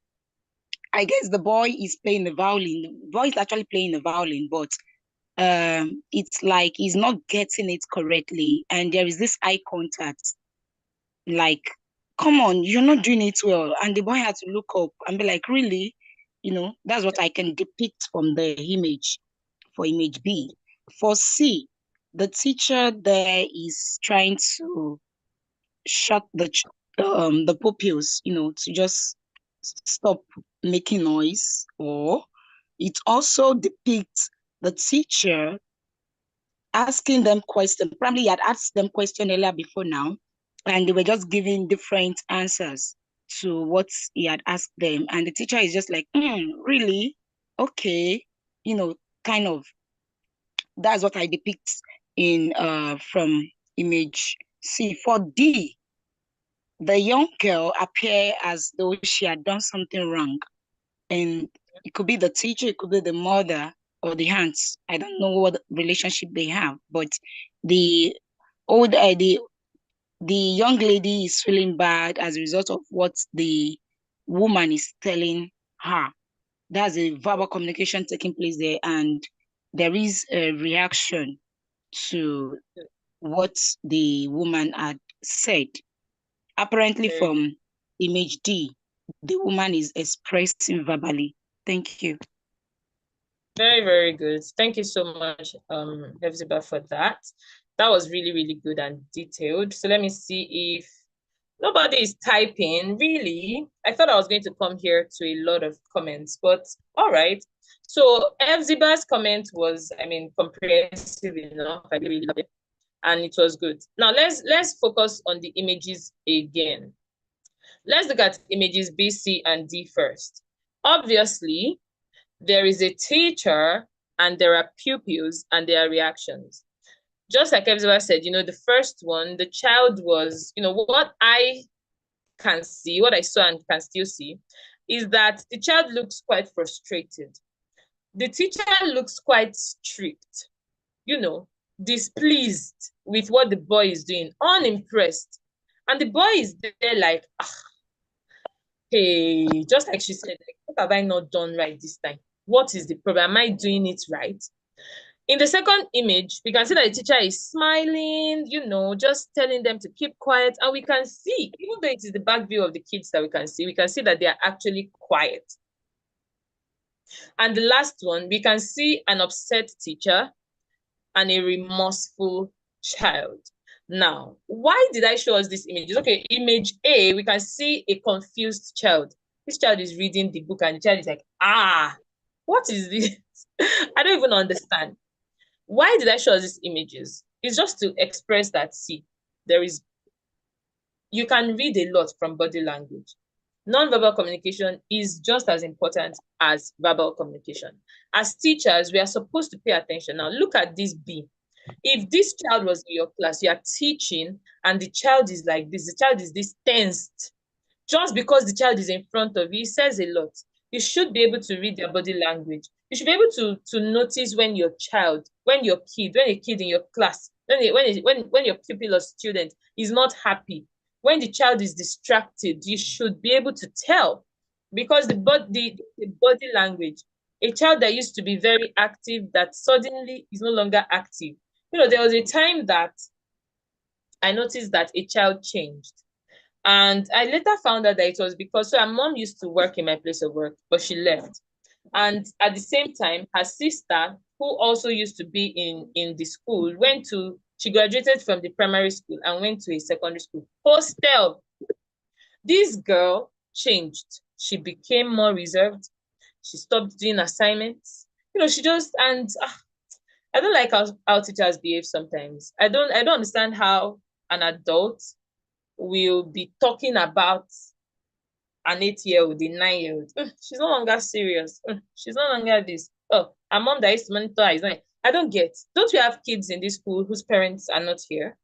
I guess the boy is playing the violin. The boy is actually playing the violin, but it's like he's not getting it correctly. And there is this eye contact, like, come on, you're not doing it well. And the boy had to look up and be like, really? That's what I can depict from the image for image B. For C, the teacher there is trying to shut the pupils, to just stop making noise. Or it also depicts the teacher asking them questions. Probably he had asked them question earlier before now, and they were just giving different answers to what he had asked them. And the teacher is just like, really? Okay, kind of. That's what I depict in from image C. For D, the young girl appear as though she had done something wrong. And it could be the teacher, it could be the mother or the aunts. I don't know what relationship they have, but the old the young lady is feeling bad as a result of what the woman is telling her. That's a verbal communication taking place there, and there is a reaction to what the woman had said. Apparently, from image D, the woman is expressing verbally. Thank you. Very, very good. Thank you so much, Hepzibah, for that. That was really, really good and detailed. So let me see if nobody is typing. Really, I thought I was going to come here to a lot of comments, but all right. So Hepzibah's comment was, I mean, comprehensive enough. I really love it, and it was good. Now let's focus on the images again. Let's look at images B, C, and D first. Obviously, there is a teacher and there are pupils and there are reactions. Just like everyone said, you know, the first one, the child was, you know, what I can see, what I saw and can still see, is that the child looks quite frustrated. The teacher looks quite strict, you know, displeased with what the boy is doing, unimpressed. And the boy is there like, hey, just like she said, like, what have I not done right this time? What is the problem? Am I doing it right? In the second image, we can see that the teacher is smiling, you know, just telling them to keep quiet. And we can see, even though it is the back view of the kids that we can see that they are actually quiet. And the last one, we can see an upset teacher and a remorseful child. Now, why did I show us these images? Okay, image A, we can see a confused child. This child is reading the book and the child is like, what is this? I don't even understand. Why did I show us these images? It's just to express that, see, you can read a lot from body language. Non-verbal communication is just as important as verbal communication. As teachers, we are supposed to pay attention. Now, look at this B. If this child was in your class, you are teaching, and the child is like this, the child is this tensed, just because the child is in front of you, it says a lot. You should be able to read their body language. You should be able to notice when your kid in your class, when your pupil or student is not happy, when the child is distracted, you should be able to tell, because the body language, a child that used to be very active that suddenly is no longer active. You know, there was a time that I noticed that a child changed. And I later found out that it was because, so her mom used to work in my place of work, but she left. And at the same time, her sister, who also used to be in the school, she graduated from the primary school and went to a secondary school. Hostel. This girl changed. She became more reserved. She stopped doing assignments. You know, I don't like how teachers behave sometimes. I don't understand how an adult will be talking about an 8-year-old, a 9-year-old. She's no longer serious. She's no longer this. Oh, her mom that used to monitor her is not. I don't get. Don't we have kids in this school whose parents are not here?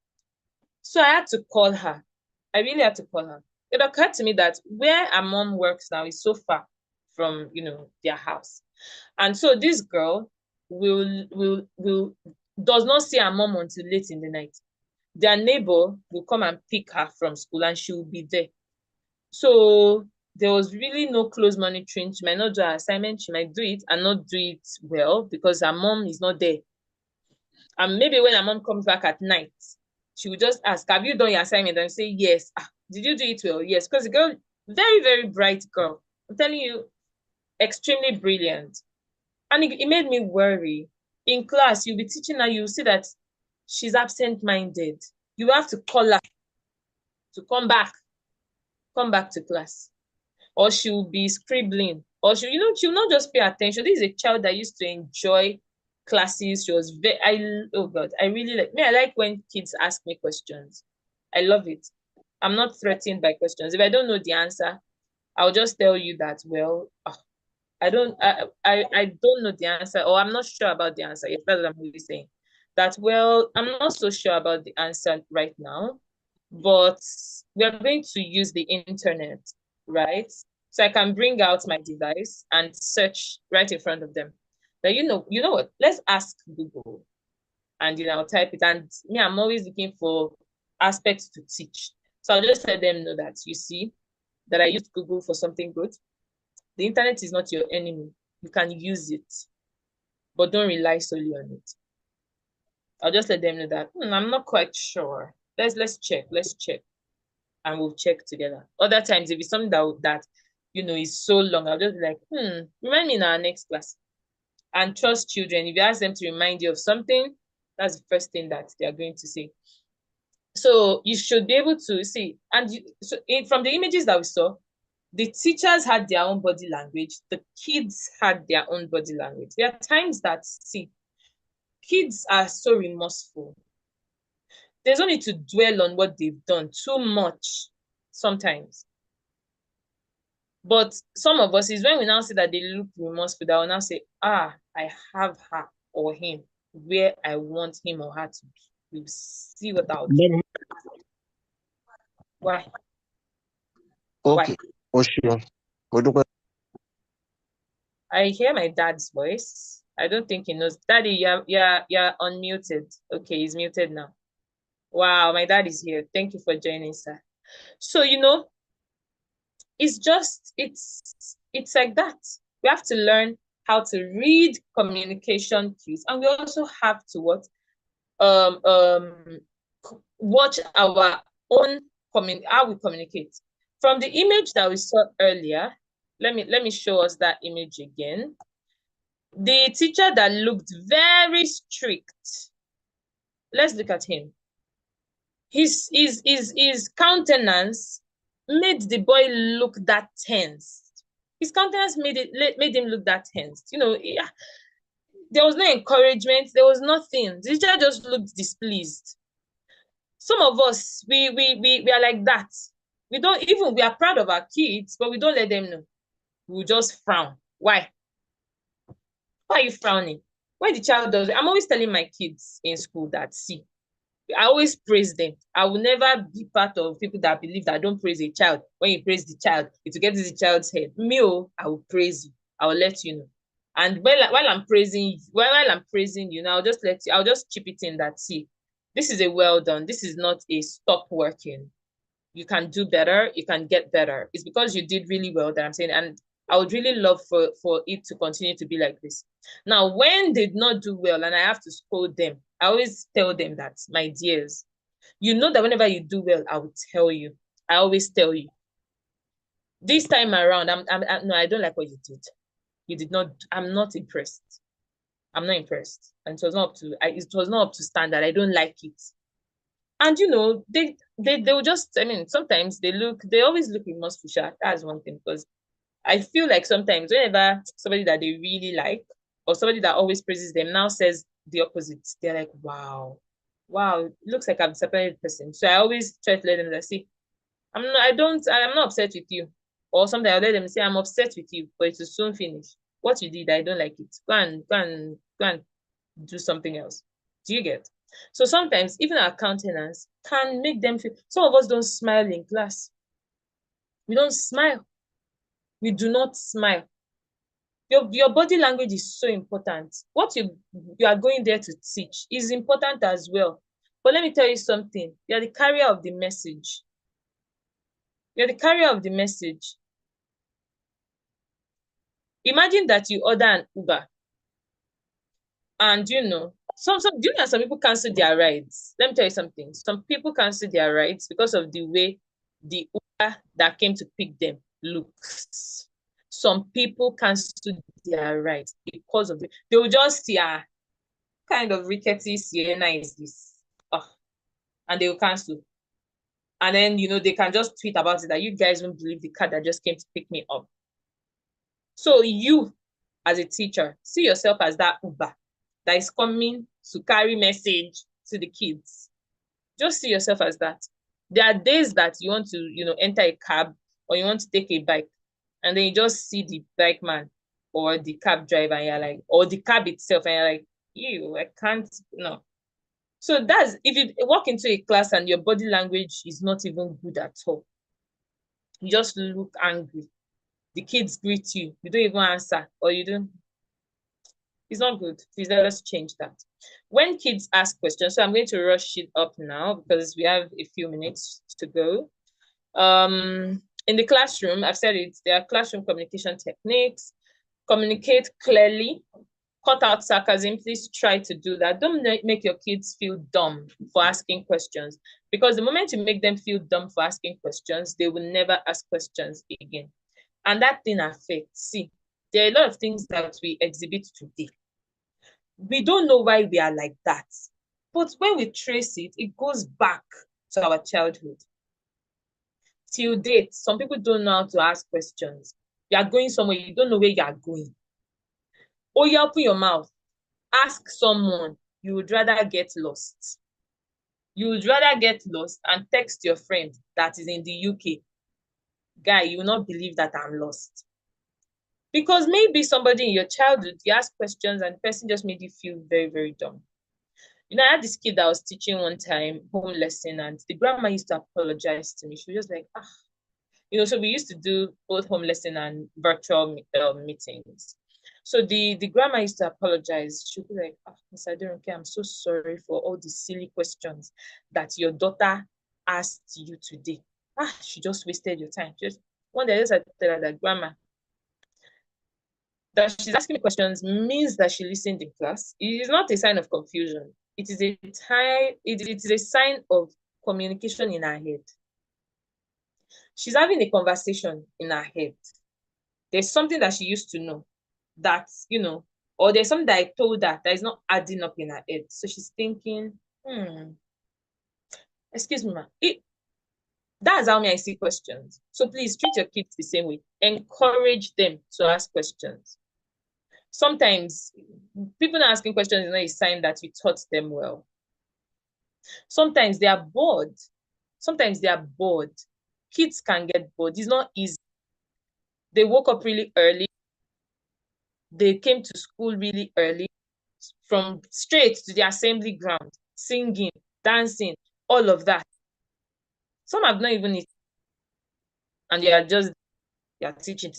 So I had to call her. I really had to call her. It occurred to me that where her mom works now is so far from, you know, their house. And so this girl does not see her mom until late in the night. Their neighbor will come and pick her from school and she will be there. So there was really no close monitoring. She might not do her assignment, she might do it and not do it well because her mom is not there. And maybe when her mom comes back at night, she will just ask, have you done your assignment? And say, yes. Did you do it well? Yes. Because the girl, very, very bright girl. I'm telling you, extremely brilliant. And it made me worry. In class, you'll be teaching her, you'll see that she's absent-minded. You have to call her to come back to class. Or she'll be scribbling. Or she'll not just pay attention. This is a child that used to enjoy classes. She was oh God, I really I like when kids ask me questions. I love it. I'm not threatened by questions. If I don't know the answer, I'll just tell you that, well, I don't know the answer, or I'm not sure about the answer. Yes, that's what I'm really saying. That, well, I'm not so sure about the answer right now, but we are going to use the internet, right? So I can bring out my device and search right in front of them. But you know what? Let's ask Google, and I'll type it. And me, I'm always looking for aspects to teach. So I'll just let them know that, you see, that I used Google for something good. The internet is not your enemy. You can use it, but don't rely solely on it. I'll just let them know that I'm not quite sure. Let's check. Let's check, and we'll check together. Other times, if it's something that is so long, I'll just be like, remind me in our next class. And trust children. If you ask them to remind you of something, that's the first thing that they are going to say. So you should be able to see, and from the images that we saw, the teachers had their own body language. The kids had their own body language. There are times that, see, kids are so remorseful. There's no need to dwell on what they've done too much sometimes. But some of us, is when we now see that they look remorseful, that will now say, I have her or him where I want him or her to be. We'll see what I'll do. Why? Okay. Why? I hear my dad's voice. I don't think he knows. Daddy, you're unmuted. Okay, he's muted now. Wow, my dad is here. Thank you for joining, sir. So, it's like that. We have to learn how to read communication cues, and we also have to watch our own how we communicate. From the image that we saw earlier, let me show us that image again. The teacher that looked very strict. Let's look at him. His countenance made the boy look that tense. His countenance made him look that tense. There was no encouragement. There was nothing. The teacher just looked displeased. Some of us, we are like that. We are proud of our kids, but we don't let them know. We'll just frown. Why? Why are you frowning? When the child does it, I'm always telling my kids in school that, see, I always praise them. I will never be part of people that believe that don't praise a child. When you praise the child, it will get to the child's head. Me, I will praise you. I will let you know. And while I'm praising you, now I'll just chip it in that, see, this is a well done. This is not a stop working. You can do better. You can get better. It's because you did really well that I'm saying. And I would really love for it to continue to be like this. Now, when they did not do well and I have to scold them, I always tell them that, my dears, you know that whenever you do well, I will tell you. I always tell you. This time around, no, I don't like what you did. You did not. I'm not impressed. I'm not impressed, and it was not up to standard. I don't like it. And they will just. I mean, sometimes they always look remorseful. That's one thing, because I feel like sometimes whenever somebody that they really like, or somebody that always praises them, now says the opposite, they're like, wow, it looks like I'm a disappointed person. So I always try to let them see, I'm not upset with you. Or sometimes I'll let them say, I'm upset with you, but it will soon finish. What you did, I don't like it. Go and do something else. Do you get? So sometimes even our countenance can make them feel. Some of us don't smile in class. We don't smile. We do not smile. Your body language is so important. What you are going there to teach is important as well. But let me tell you something. You're the carrier of the message. You're the carrier of the message. Imagine that you order an Uber. And some people cancel their rides. Let me tell you something. Some people cancel their rides because of the way the Uber that came to pick them looks. Some people cancel their rides because of it. They will just see kind of rickety Sienna is this. And they will cancel. And then, they can just tweet about it that you guys won't believe the car that just came to pick me up. So you, as a teacher, see yourself as that Uber that is coming to carry message to the kids. Just see yourself as that. There are days that you want to, enter a cab or you want to take a bike, and then you just see the bike man or the cab driver, and you're like, or the cab itself, and you're like, ew, I can't, no. So that's, if you walk into a class and your body language is not even good at all, you just look angry. The kids greet you, you don't even answer, or you don't. It's not good. Please let us change that. When kids ask questions, so I'm going to rush it up now because we have a few minutes to go. In the classroom, I've said it, there are classroom communication techniques. Communicate clearly. Cut out sarcasm. Please try to do that. Don't make your kids feel dumb for asking questions, because the moment you make them feel dumb for asking questions, they will never ask questions again. And that thing affects. See, there are a lot of things that we exhibit today. We don't know why we are like that. But when we trace it, it goes back to our childhood. Till date, some people don't know how to ask questions. You are going somewhere, you don't know where you are going. Or you open your mouth, ask someone. You would rather get lost. You would rather get lost and text your friend that is in the UK. Guy, you will not believe that I'm lost. Because maybe somebody in your childhood, you ask questions and the person just made you feel very, very dumb. You know, I had this kid that I was teaching one time, home lesson, and the grandma used to apologize to me. She was just like, you know, so we used to do both home lesson and virtual meetings. So the grandma used to apologize. She would be like, Miss Aderonke, I'm so sorry for all the silly questions that your daughter asked you today. She just wasted your time. Just one day I just had to tell her that, grandma, that she's asking me questions means that she listened in class. It is not a sign of confusion. It is a sign of communication in her head. She's having a conversation in her head. There's something that she used to know that, you know, or there's something that I told her that is not adding up in her head. So she's thinking, excuse me, ma. That's how I see questions. So please treat your kids the same way. Encourage them to ask questions. Sometimes people not asking questions is not a sign that you taught them well. Sometimes they are bored. Kids can get bored. It's not easy. They woke up really early. They came to school really early, from straight to the assembly ground, singing, dancing, all of that. Some have not even eaten. And you are teaching.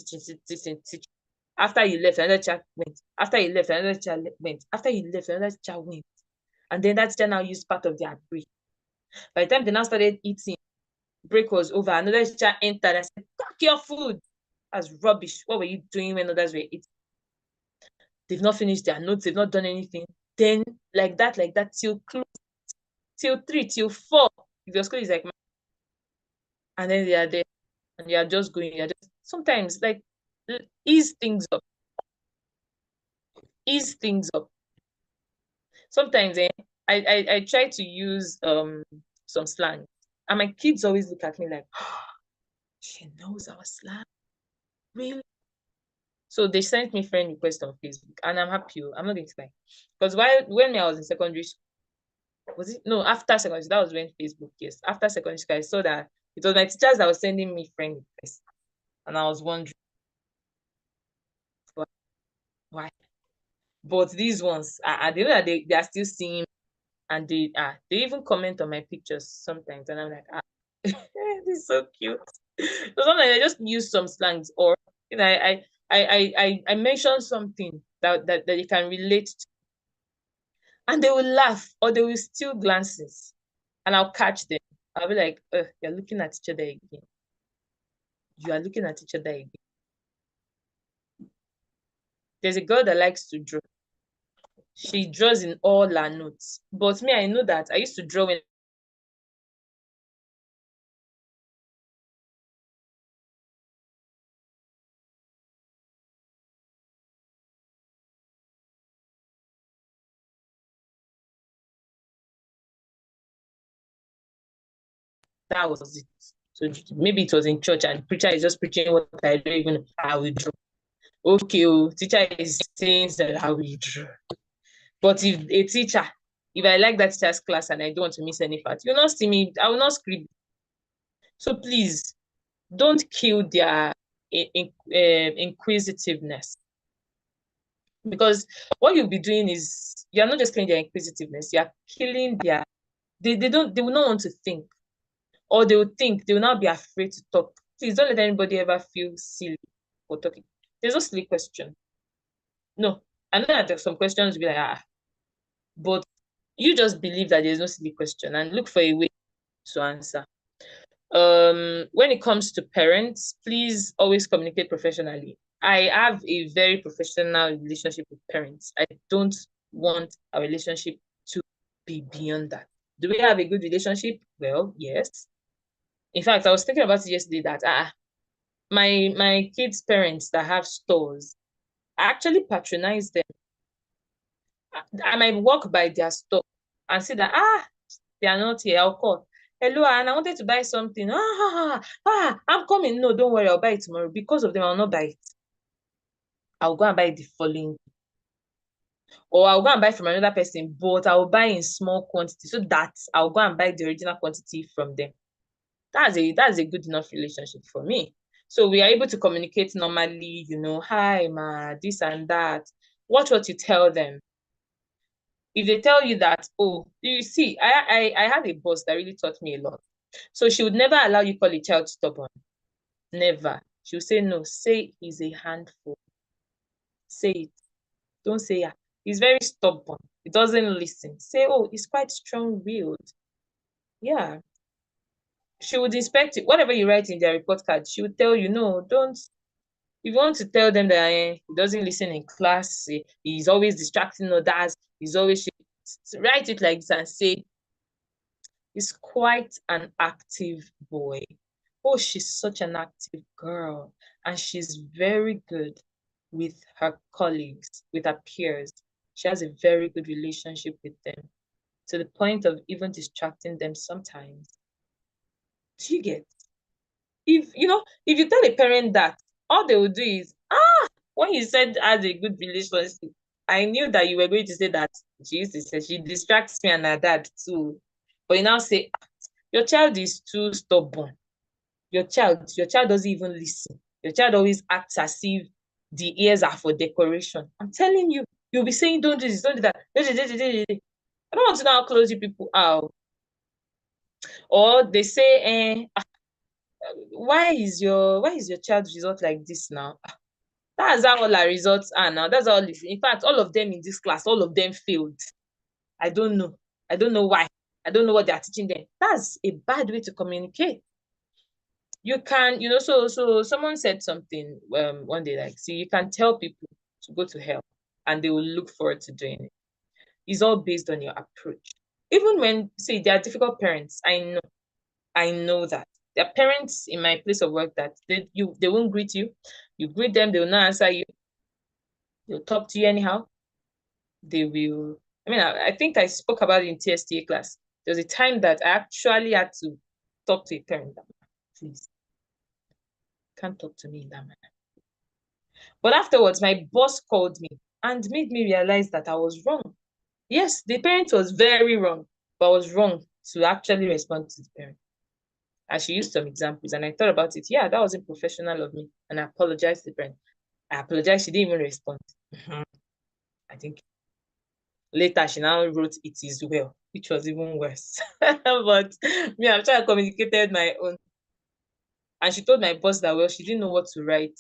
After you left, another child went. After you left, another child went. After you left, another child went. And then that child now used part of their break. By the time they now started eating, break was over, another child entered. I said, pack your food. That's rubbish. What were you doing when others were eating? They've not finished their notes. They've not done anything. Then like that, till close, till 3, till 4. If your school is like, and then they are there, and you are just going. You're just sometimes like ease things up. Ease things up. Sometimes I try to use some slang, and my kids always look at me like, she knows our slang, really? So they sent me friend request on Facebook, and I'm happy. I'm not going to lie, because when I was in secondary school, was it no after secondary school, that was when Facebook, yes, after secondary school, I saw that it was my teachers that was sending me friend requests, and I was wondering why. But these ones, I know that they are still seeing, and they even comment on my pictures sometimes, and I'm like, this is so cute. So sometimes I just use some slangs, or you know, I mention something that you can relate to, and they will laugh or they will steal glances, and I'll catch them. I'll be like, you're looking at each other again. You are looking at each other again. There's a girl that likes to draw. She draws in all her notes. But me, I know that I used to draw when that was it. So maybe it was in church and the preacher is just preaching what I don't even know how we draw. Okay, teacher is saying that how we draw. But if a teacher, if I like that teacher's class and I don't want to miss any part, you'll not see me, I will not script. So please don't kill their inquisitiveness. Because what you'll be doing is you're not just killing their inquisitiveness, you're killing their they will not want to think. Or they will think, they will not be afraid to talk. Please don't let anybody ever feel silly for talking. There's no silly question. No. I know that there's some questions will be like, but you just believe that there's no silly question and look for a way to answer. When it comes to parents, please always communicate professionally. I have a very professional relationship with parents. I don't want our relationship to be beyond that. Do we have a good relationship? Well, yes. In fact, I was thinking about it yesterday that my kids' parents that have stores, I actually patronize them. I might walk by their store and see that they are not here. I'll call. Hello, and I wanted to buy something. I'm coming. No, don't worry, I'll buy it tomorrow. Because of them, I'll not buy it. I'll go and buy it the following. Or I'll go and buy from another person, but I'll buy in small quantity so that I'll go and buy the original quantity from them. That's a good enough relationship for me. So we are able to communicate normally, hi ma, this and that. Watch what you tell them. If they tell you that, oh, you see, I had a boss that really taught me a lot. So she would never allow you call a child stubborn. Never. She would say, no, say he's a handful. Say it. Don't say, yeah. He's very stubborn. He doesn't listen. Say, oh, he's quite strong-willed. Yeah. She would inspect it. Whatever you write in their report card, she would tell you, no, don't. If you want to tell them that he doesn't listen in class, he's always distracting others, he's always write it like this and say, he's quite an active boy. Oh, she's such an active girl. And she's very good with her colleagues, with her peers. She has a very good relationship with them, to the point of even distracting them sometimes. Do you get? If you tell a parent that, all they will do is, when you said has a good relationship, I knew that you were going to say that she used to say she distracts me and her dad too. But you now say, your child is too stubborn. Your child doesn't even listen. Your child always acts as if the ears are for decoration. I'm telling you, you'll be saying, don't do this, don't do that. I don't want to know how close you people are. Or they say, why is your child's result like this now? That's how all our results are now. That's all. In fact, all of them in this class, all of them failed. I don't know. I don't know why. I don't know what they are teaching them. That's a bad way to communicate. You can, so someone said something one day, like, see, you can tell people to go to hell and they will look forward to doing it. It's all based on your approach. Even when, say, they are difficult parents, I know that. There are parents in my place of work that they won't greet you. You greet them, they will not answer you. They'll talk to you anyhow. They will. I think I spoke about it in TSTA class. There was a time that I actually had to talk to a parent. Please, can't talk to me in that manner. But afterwards, my boss called me and made me realize that I was wrong. Yes, the parent was very wrong, but I was wrong to actually respond to the parent. And she used some examples, and I thought about it. Yeah, that wasn't professional of me, and I apologized to the parent. I apologized. She didn't even respond. I think later she now wrote "It is well," which was even worse. But me, I'm trying to communicate my own. And she told my boss that, well, she didn't know what to write,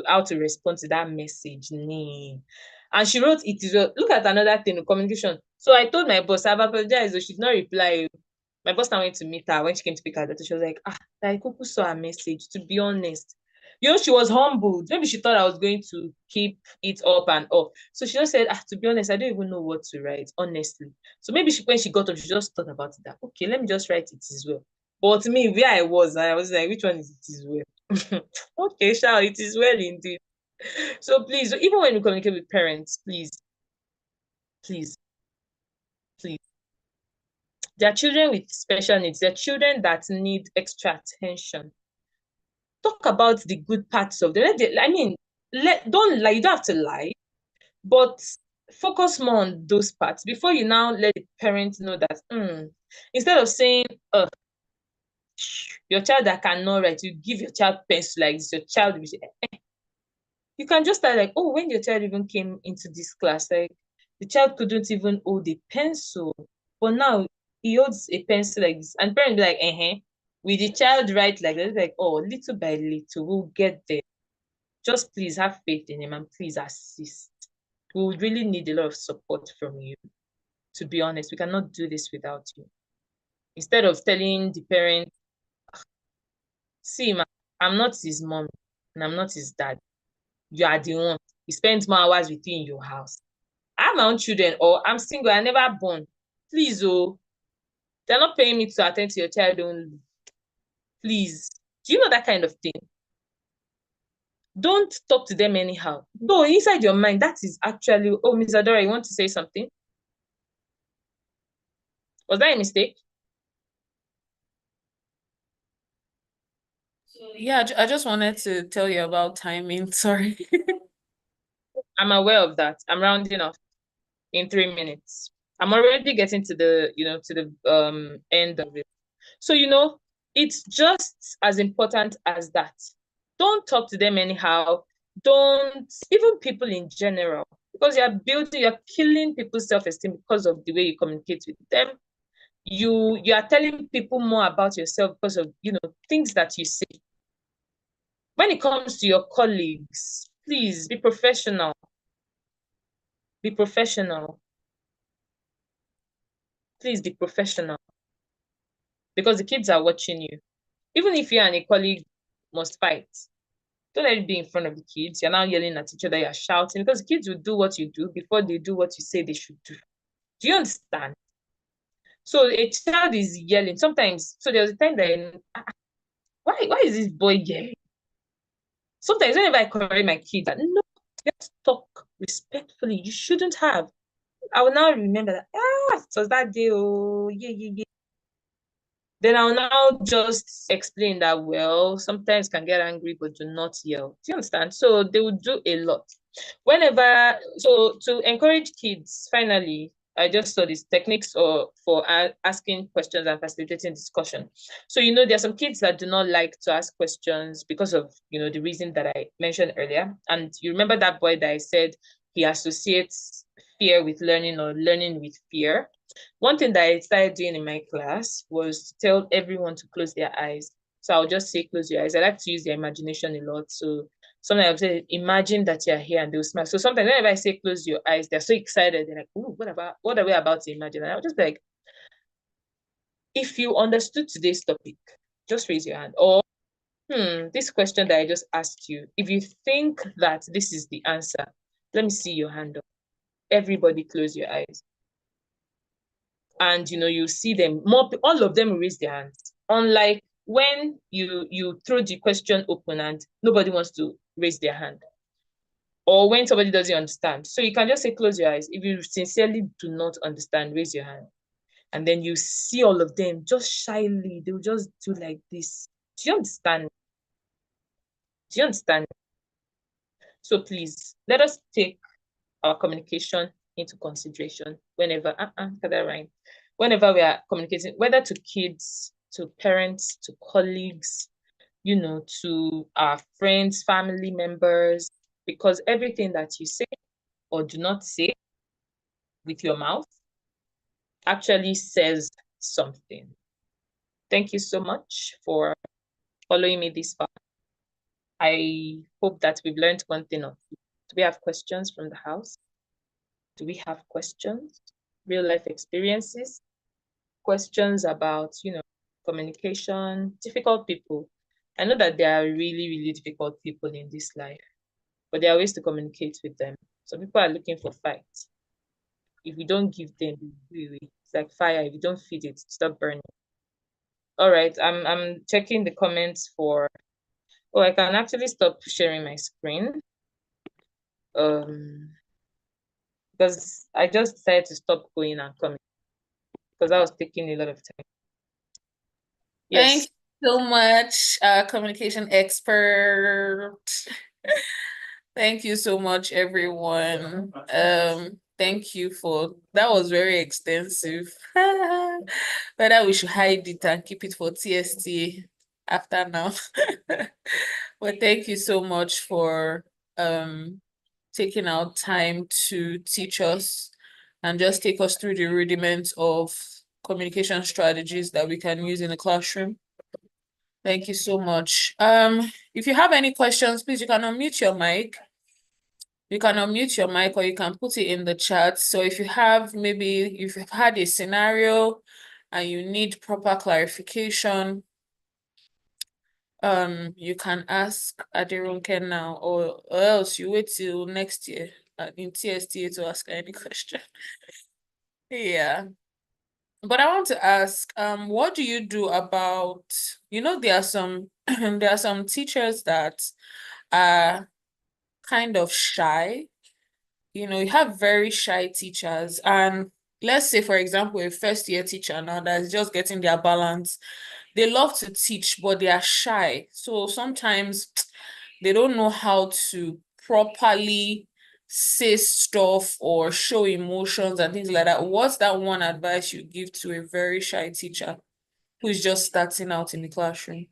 how to respond to that message. Nee. And she wrote "It is well." Look at another thing, communication. So I told my boss, I've apologized, but she did not reply. My boss now went to meet her when she came to pick her daughter. She was like, I Kuku saw her message, to be honest. She was humbled. Maybe she thought I was going to keep it up and up. So she just said, to be honest, I don't even know what to write, honestly. So maybe when she got up, she just thought about it, that, okay, let me just write "It is well." But to me, where I was like, which one is "It is well"? Okay, shall "It is well" indeed. So please, even when you communicate with parents, please, please, please. There are children with special needs. There are children that need extra attention. Talk about the good parts of them. Don't lie. You don't have to lie, but focus more on those parts before you now let the parents know that. Instead of saying, your child that cannot write, you give your child pencil like this. Your child will say, You can just start like, oh, when your child even came into this class, like the child couldn't even hold a pencil, but now he holds a pencil like this, and parents be like, with the child write like that, like, oh, little by little, we'll get there. Just please have faith in him and please assist. We would really need a lot of support from you. To be honest, we cannot do this without you. Instead of telling the parent, see, I'm not his mom and I'm not his dad. You are the one. He spends more hours with you in your house. I have my own children, or I'm single, I never born. Please, oh, they're not paying me to attend to your child only. Please. Do you know that kind of thing? Don't talk to them anyhow. Though inside your mind, that is actually, oh, Ms. Adora, you want to say something? Was that a mistake? Yeah, I just wanted to tell you about timing. Sorry. I'm aware of that. I'm rounding off in 3 minutes. I'm already getting to the, to the end of it. So, it's just as important as that. Don't talk to them anyhow. Don't, even people in general, because you're killing people's self-esteem because of the way you communicate with them. You are telling people more about yourself because of, things that you say. When it comes to your colleagues, please be professional. Be professional. Please be professional. Because the kids are watching you. Even if you and a colleague must fight, don't let it be in front of the kids. You're now yelling at each other, you're shouting, because the kids will do what you do before they do what you say they should do. Do you understand? So a child is yelling. Sometimes, so there was a time that, why is this boy yelling? Sometimes whenever I correct my kids, no, just talk respectfully. You shouldn't have. I will now remember that, it was that day, oh, yeah. Then I'll now just explain that, well, sometimes can get angry, but do not yell. Do you understand? So they would do a lot. So to encourage kids, finally, I just saw these techniques for asking questions and facilitating discussion. So, there are some kids that do not like to ask questions because of, the reason that I mentioned earlier. And you remember that boy that I said he associates fear with learning or learning with fear? One thing that I started doing in my class was to tell everyone to close their eyes. So I'll just say, close your eyes. I like to use their imagination a lot. So sometimes I'll say, imagine that you're here, and they'll smile. So sometimes whenever I say close your eyes, they're so excited. They're like, ooh, what are we about to imagine? And I'll just be like, if you understood today's topic, just raise your hand. Or, this question that I just asked you, if you think that this is the answer, let me see your hand up. Everybody close your eyes. And you see them, all of them will raise their hands. Unlike when you throw the question open and nobody wants to raise their hand, or when somebody doesn't understand. So you can just say, close your eyes. If you sincerely do not understand, raise your hand. And then you see all of them just shyly, they'll just do like this. Do you understand? Do you understand? So please, let us take our communication into consideration whenever, whenever we are communicating, whether to kids, to parents, to colleagues, to our friends, family members, because everything that you say or do not say with your mouth actually says something. Thank you so much for following me this far. I hope that we've learned one thing or two. Do we have questions from the house? Do we have questions? Real life experiences? Questions about, communication, difficult people. I know that there are really, really difficult people in this life, but there are ways to communicate with them. Some people are looking for fights. If we don't give them, it's like fire. If you don't feed it, stop burning. All right, I'm checking the comments for. Oh, I can actually stop sharing my screen. Because I just decided to stop going and coming because I was taking a lot of time. Yes. Thank you so much, communication expert. Thank you so much, everyone. Thank you that was very extensive. Whether we should hide it and keep it for TST after now. But thank you so much for taking out time to teach us and just take us through the rudiments of communication strategies that we can use in the classroom. Thank you so much. If you have any questions, please, you can unmute your mic. You can unmute your mic or you can put it in the chat. So if you have, maybe if you've had a scenario and you need proper clarification, you can ask Adirunke now, or else you wait till next year in TSTA to ask any question. Yeah. But I want to ask, what do you do about, there are some there are some teachers that are kind of shy. You have very shy teachers, and let's say, for example, a first year teacher now that's just getting their balance. They love to teach, but they are shy. So sometimes they don't know how to properly say stuff or show emotions and things like that. What's that one advice you give to a very shy teacher who's just starting out in the classroom?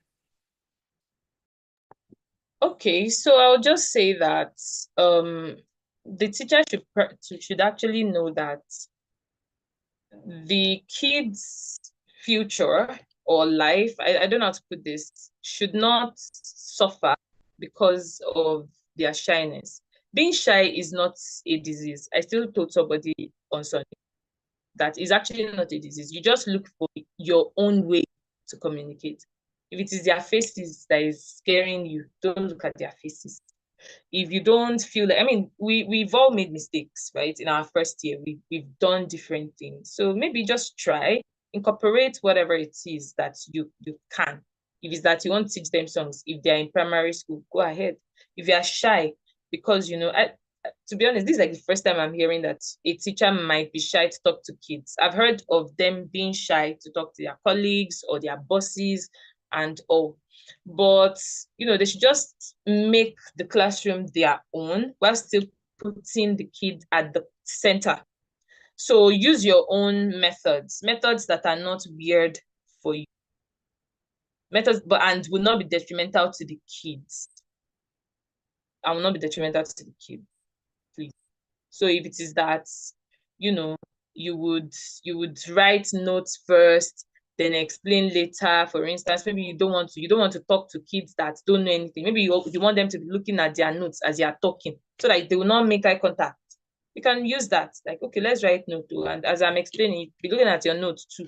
Okay, so I'll just say that the teacher should actually know that the kids' future or life, I don't know how to put this, should not suffer because of their shyness. Being shy is not a disease. I still told somebody on Sunday that is actually not a disease. You just look for your own way to communicate. If it is their faces that is scaring you, don't look at their faces. If you don't feel like, I mean, we've all made mistakes, right? In our first year, we've done different things. So maybe just try, incorporate whatever it is that you can. If it's that you want to teach them songs, if they're in primary school, go ahead. If you're shy, because to be honest, this is like the first time I'm hearing that a teacher might be shy to talk to kids. I've heard of them being shy to talk to their colleagues or their bosses and all. But they should just make the classroom their own while still putting the kid at the center. So use your own methods that are not weird for you. Methods, and will not be detrimental to the kids. I will not be detrimental to the kids, please. So if it is that, you would write notes first, then explain later. For instance, maybe you don't want to talk to kids that don't know anything. Maybe you want them to be looking at their notes as you are talking, so that they will not make eye contact. You can use that, like, okay, let's write note too, and as I'm explaining, be looking at your notes too,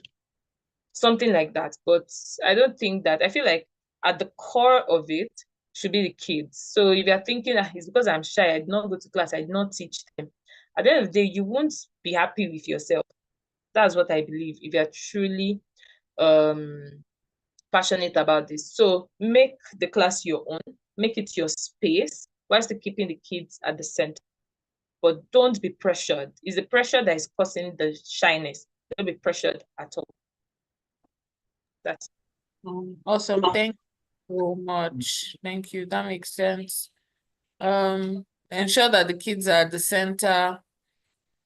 something like that. But I don't think that. I feel like at the core of it should be the kids. So if you're thinking that it's because I'm shy, I did not go to class, I did not teach them, at the end of the day, you won't be happy with yourself. That's what I believe, if you're truly passionate about this. So make the class your own, make it your space, while still keeping the kids at the center. But don't be pressured. It's the pressure that is causing the shyness. Don't be pressured at all. That's awesome. Thank you so much. Thank you. That makes sense. Ensure that the kids are at the center.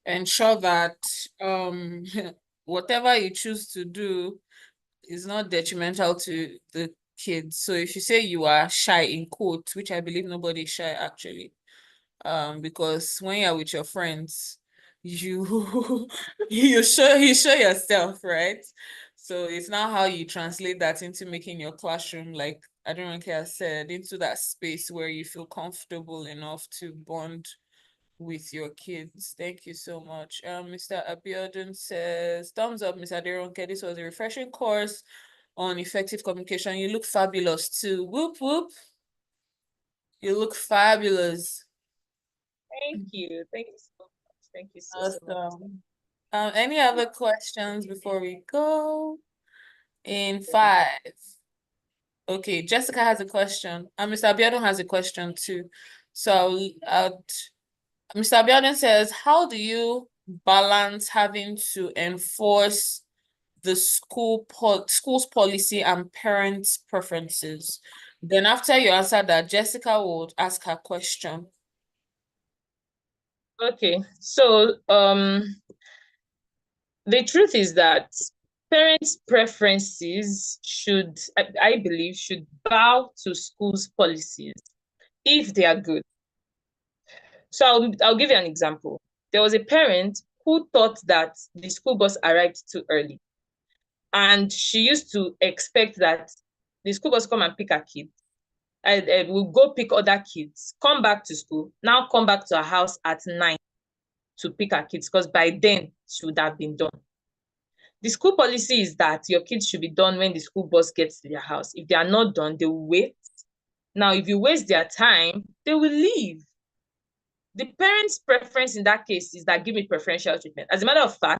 Ensure that whatever you choose to do is not detrimental to the kids. So if you say you are shy, in quotes, which I believe nobody is shy actually, because when you're with your friends, you you show yourself, right? So it's not how you translate that into making your classroom, like Aderonke said, into that space where you feel comfortable enough to bond with your kids. Thank you so much. Mr. Abiodun says, thumbs up, Mr. Aderonke. This was a refreshing course on effective communication. You look fabulous too. Whoop whoop. You look fabulous. Thank you. Thank you so much. Thank you so Awesome. Any other questions before we go? In 5. Okay, Jessica has a question. And Mr. Abiodun has a question too. So Mr. Abiodun says, how do you balance having to enforce the school's policy and parents' preferences? Then after you answer that, Jessica would ask her question. Okay, so the truth is that parents' preferences I believe, should bow to schools' policies if they are good. So I'll give you an example. There was a parent who thought that the school bus arrived too early. And she used to expect that the school bus come and pick her kids. And we'll go pick other kids, come back to school, now come back to her house at 9 to pick her kids, because by then she would have been done. The school policy is that your kids should be done when the school bus gets to their house. If they are not done, they will wait. Now, if you waste their time, they will leave. The parents' preference in that case is that give me preferential treatment. As a matter of fact,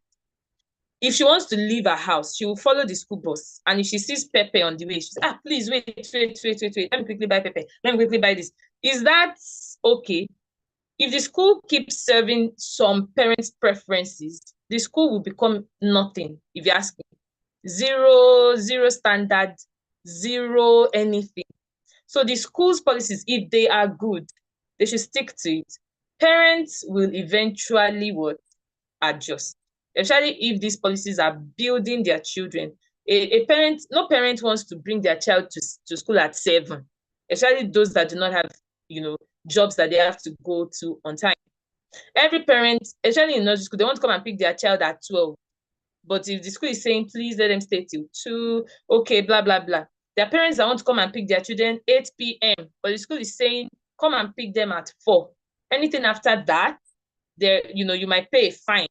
if she wants to leave her house, she will follow the school bus. And if she sees Pepe on the way, she says, please wait. Let me quickly buy Pepe. Let me quickly buy this. Is that okay? If the school keeps serving some parents' preferences, the school will become nothing, if you ask me. Zero standard, zero anything. So the school's policies, if they are good, they should stick to it. Parents will eventually adjust, especially if these policies are building their children. No parent wants to bring their child to school at 7, especially those that do not have, jobs that they have to go to on time. Every parent, especially in nursery school, they want to come and pick their child at 12. But if the school is saying, please let them stay till 2, okay, blah, blah, blah. Their parents that want to come and pick their children 8 p.m., but the school is saying, come and pick them at 4. Anything after that, you might pay a fine.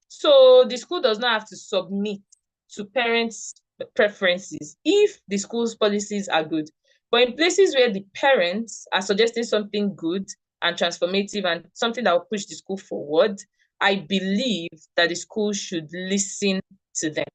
So the school does not have to submit to parents' preferences if the school's policies are good. But in places where the parents are suggesting something good and transformative and something that will push the school forward, I believe that the school should listen to them.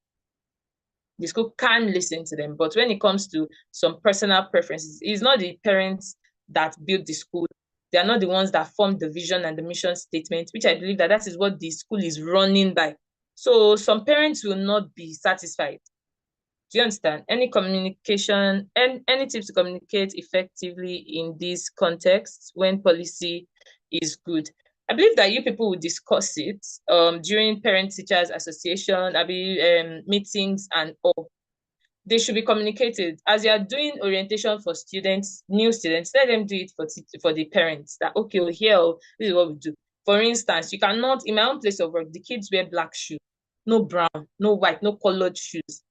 The school can listen to them. But when it comes to some personal preferences, it's not the parents that build the school. They are not the ones that form the vision and the mission statement, which I believe that is what the school is running by. So some parents will not be satisfied. Do you understand? Any communication, and any tips to communicate effectively in this context when policy is good? I believe that you people will discuss it during parent-teachers association, meetings and all. They should be communicated. As you are doing orientation for students, new students, let them do it for the parents. That, okay, well, here, this is what we do. For instance, you cannot, in my own place of work, the kids wear black shoes, no brown, no white, no colored shoes.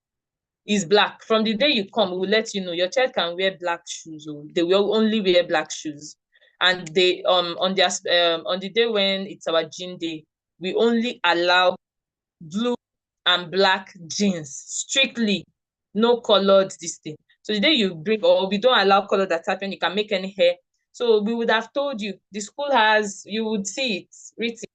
It's black. From the day you come, we will let you know your child can wear black shoes. Or they will only wear black shoes. And they on the day when it's our jean day, we only allow blue and black jeans strictly, no colored this thing. So the day you bring, or we don't allow color that happen, you can make any hair. So we would have told you the school has, you would see it written,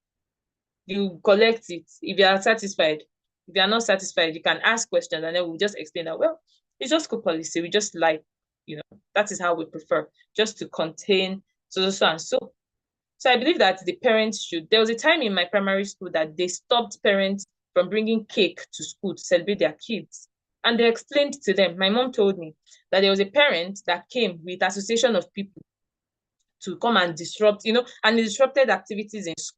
you collect it if you are satisfied. If you are not satisfied, you can ask questions and then we'll just explain that, well, it's just school policy. We just like, that is how we prefer, just to contain so and so. So I believe that the parents should, there was a time in my primary school that they stopped parents from bringing cake to school to celebrate their kids. And they explained to them, my mom told me that there was a parent that came with association of people to come and disrupt, and disrupted activities in school.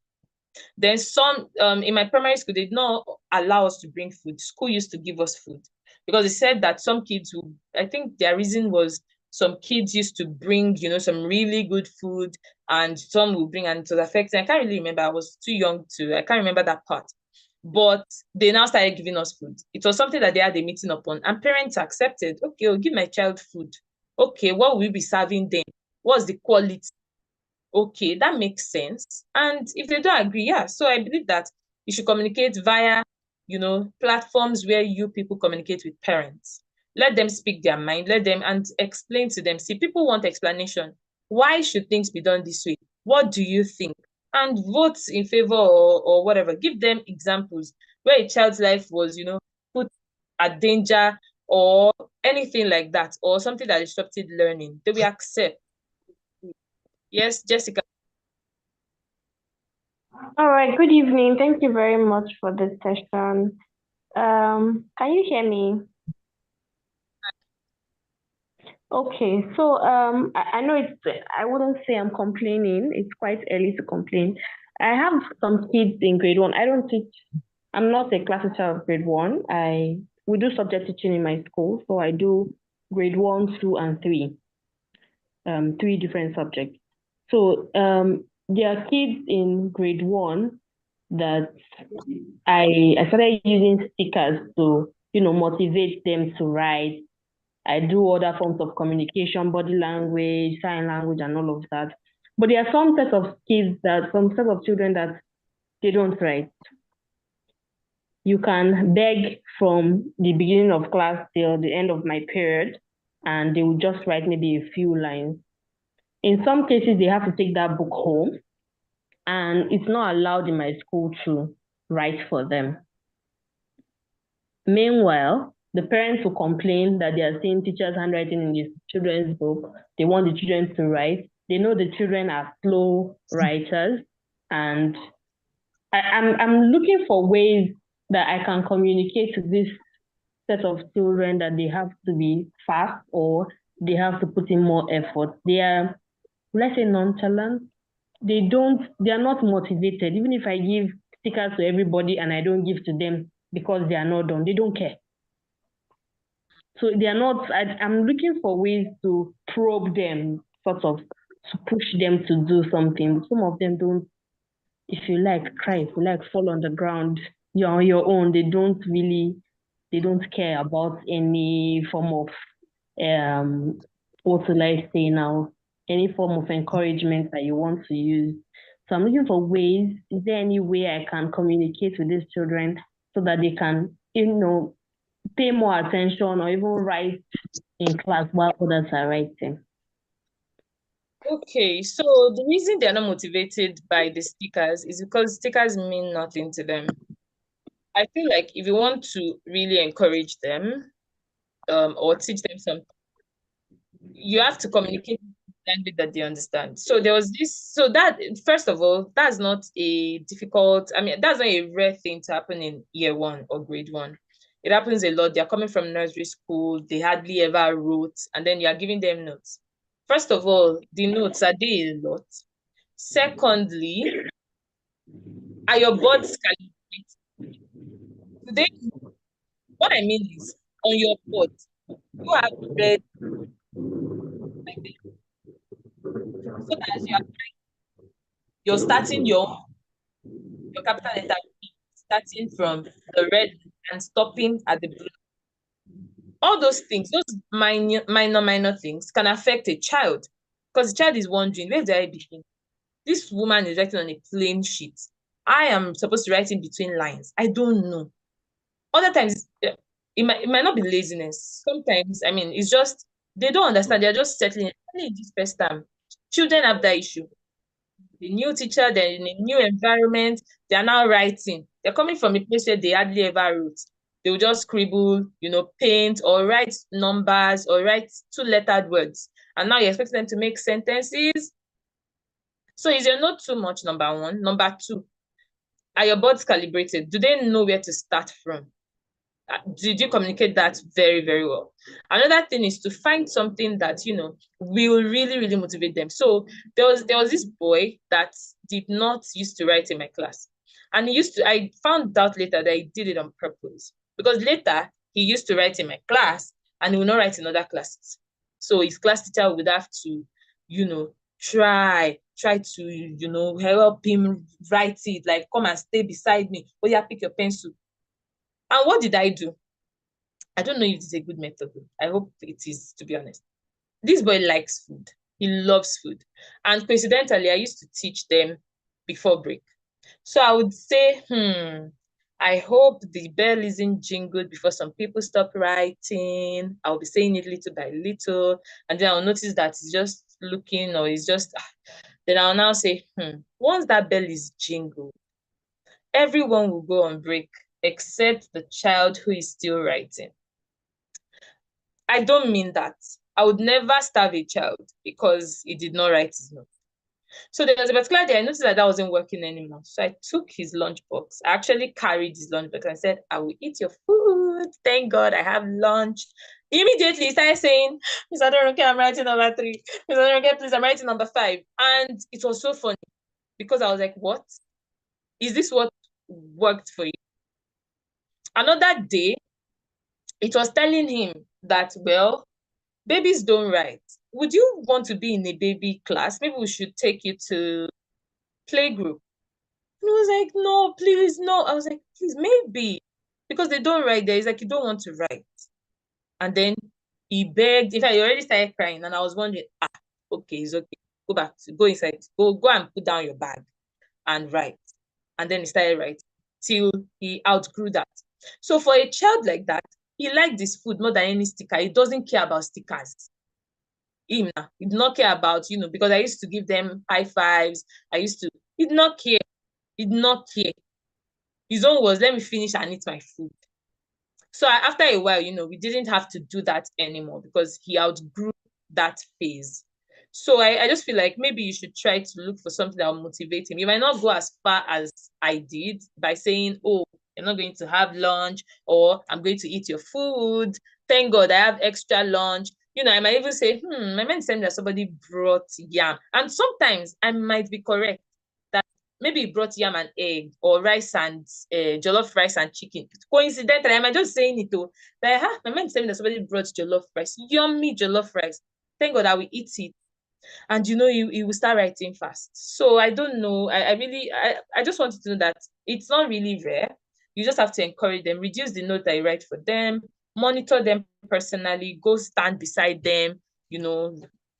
Then some, in my primary school, they did not allow us to bring food. School used to give us food because they said that some kids I think their reason was some kids used to bring, some really good food and some will bring, and it was affecting. I can't really remember. I was too young I can't remember that part. But they now started giving us food. It was something that they had a meeting upon and parents accepted. Okay, I'll give my child food. Okay, what will we be serving them? What's the quality? Okay, that makes sense. And if they don't agree, yeah. So I believe that you should communicate via, platforms where you people communicate with parents. Let them speak their mind, and explain to them. See, people want explanation. Why should things be done this way? What do you think? And vote in favor or whatever. Give them examples where a child's life was, put at danger or anything like that, or something that disrupted learning. They will accept. Yes, Jessica. All right, good evening. Thank you very much for this session. Can you hear me? Okay, so I know I wouldn't say I'm complaining. It's quite early to complain. I have some kids in grade 1. I'm not a class teacher of grade 1. We do subject teaching in my school, so I do grade 1, 2, and 3. 3 different subjects. So there are kids in grade 1 that I started using stickers to, motivate them to write. I do other forms of communication, body language, sign language, and all of that. But there are some sets of children that they don't write. You can beg from the beginning of class till the end of my period, and they will just write maybe a few lines. In some cases, they have to take that book home, and it's not allowed in my school to write for them. Meanwhile, the parents will complain that they are seeing teachers' handwriting in the children's book. They want the children to write. They know the children are slow writers, and I'm looking for ways that I can communicate to this set of children that they have to be fast or they have to put in more effort. They are, let's say, nonchalant. They are not motivated. Even if I give stickers to everybody and I don't give to them because they are not done, they don't care. So they are not, I'm looking for ways to probe them, sort of, to push them to do something. Some of them don't, if you like, cry, if you like, fall on the ground, you're on your own. They don't care about any form of, what will I say now, any form of encouragement that you want to use. So I'm looking for ways, is there any way I can communicate with these children so that they can, pay more attention or even write in class while others are writing? Okay, so the reason they're not motivated by the stickers is because stickers mean nothing to them. I feel like if you want to really encourage them, or teach them something, you have to communicate language that they understand. So there was this, so that, first of all, that's not a difficult, that's not a rare thing to happen in year 1 or grade 1. It happens a lot. They're coming from nursery school, they hardly ever wrote, and then you're giving them notes. First of all, the notes, are they a lot? Secondly, are your boards calibrated? Today, what I mean is, on your board, you have read like, so that you're starting your capital letter B, starting from the red and stopping at the blue. All those things, those minor things can affect a child, because the child is wondering, where did I begin? This woman is writing on a plain sheet. I am supposed to write in between lines. I don't know. Other times, it might not be laziness. Sometimes, it's just, they don't understand. They're just settling. Only in this first time, children have that issue. The new teacher, they're in a new environment, they are now writing. They're coming from a place where they hardly ever wrote. They will just scribble, paint or write numbers or write 2-lettered words. And now you expect them to make sentences. So is your note too much, number 1? Number 2, are your boards calibrated? Do they know where to start from? Did you communicate that very, very well? Another thing is to find something that will really, really motivate them. So there was this boy that did not used to write in my class, and I found out later that he did it on purpose, because later he used to write in my class and he will not write in other classes. So his class teacher would have to try to help him write it, like, come and stay beside me, oh yeah, pick your pencil. And what did I do? I don't know if it's a good method. I hope it is, to be honest. This boy likes food. He loves food. And coincidentally, I used to teach them before break. So I would say, I hope the bell isn't jingled before some people stop writing. I'll be saying it little by little. And then I'll notice that it's just looking, or it's just, then I'll now say, once that bell is jingled, everyone will go on break except the child who is still writing. I don't mean that. I would never starve a child because he did not write his note. So there was a particular day I noticed that wasn't working anymore. So I took his lunchbox. I actually carried his lunchbox and said, I will eat your food. Thank God I have lunch. Immediately he started saying, Miss Adoronke, I'm writing number 3. Miss Adoronke, please, I'm writing number 5. And it was so funny because I was like, what? Is this what worked for you? Another day, it was telling him that, well, babies don't write. Would you want to be in a baby class? Maybe we should take you to play group. And he was like, no, please, no. I was like, please, maybe. Because they don't write there. He's like, you don't want to write. And then he begged. In fact, he already started crying. And I was wondering, okay, it's okay. Go back, go inside. Go and put down your bag and write. And then he started writing till he outgrew that. So for a child like that, he liked this food more than any sticker. He doesn't care about stickers. He did not care about, because I used to give them high fives. He did not care. He did not care. His own was, let me finish and eat my food. So after a while, we didn't have to do that anymore because he outgrew that phase. So I just feel like maybe you should try to look for something that will motivate him. You might not go as far as I did by saying, oh, you're not going to have lunch, or I'm going to eat your food. Thank God I have extra lunch. I might even say, my man said that somebody brought yam. And sometimes I might be correct that maybe he brought yam and egg or rice and jollof rice and chicken. Coincidentally, I might just saying it though. Like, my man said that somebody brought jollof rice, yummy jollof rice. Thank God I will eat it. And he will start writing fast. So I don't know. I just wanted to know that it's not really rare. You just have to encourage them, reduce the note that you write for them, monitor them personally, go stand beside them,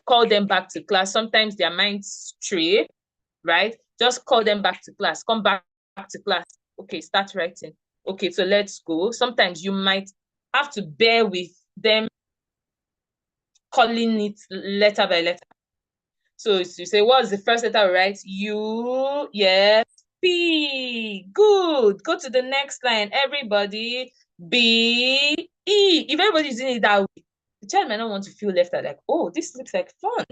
call them back to class. Sometimes their minds stray, right? Just call them back to class. Come back to class. Okay, start writing. Okay, so let's go. Sometimes you might have to bear with them calling it letter by letter. So you say, what's the first letter, right? U, yes. P, good. Go to the next line. Everybody, B, E. If everybody's doing it that way, the child might not want to feel left out, like, oh, this looks like fun.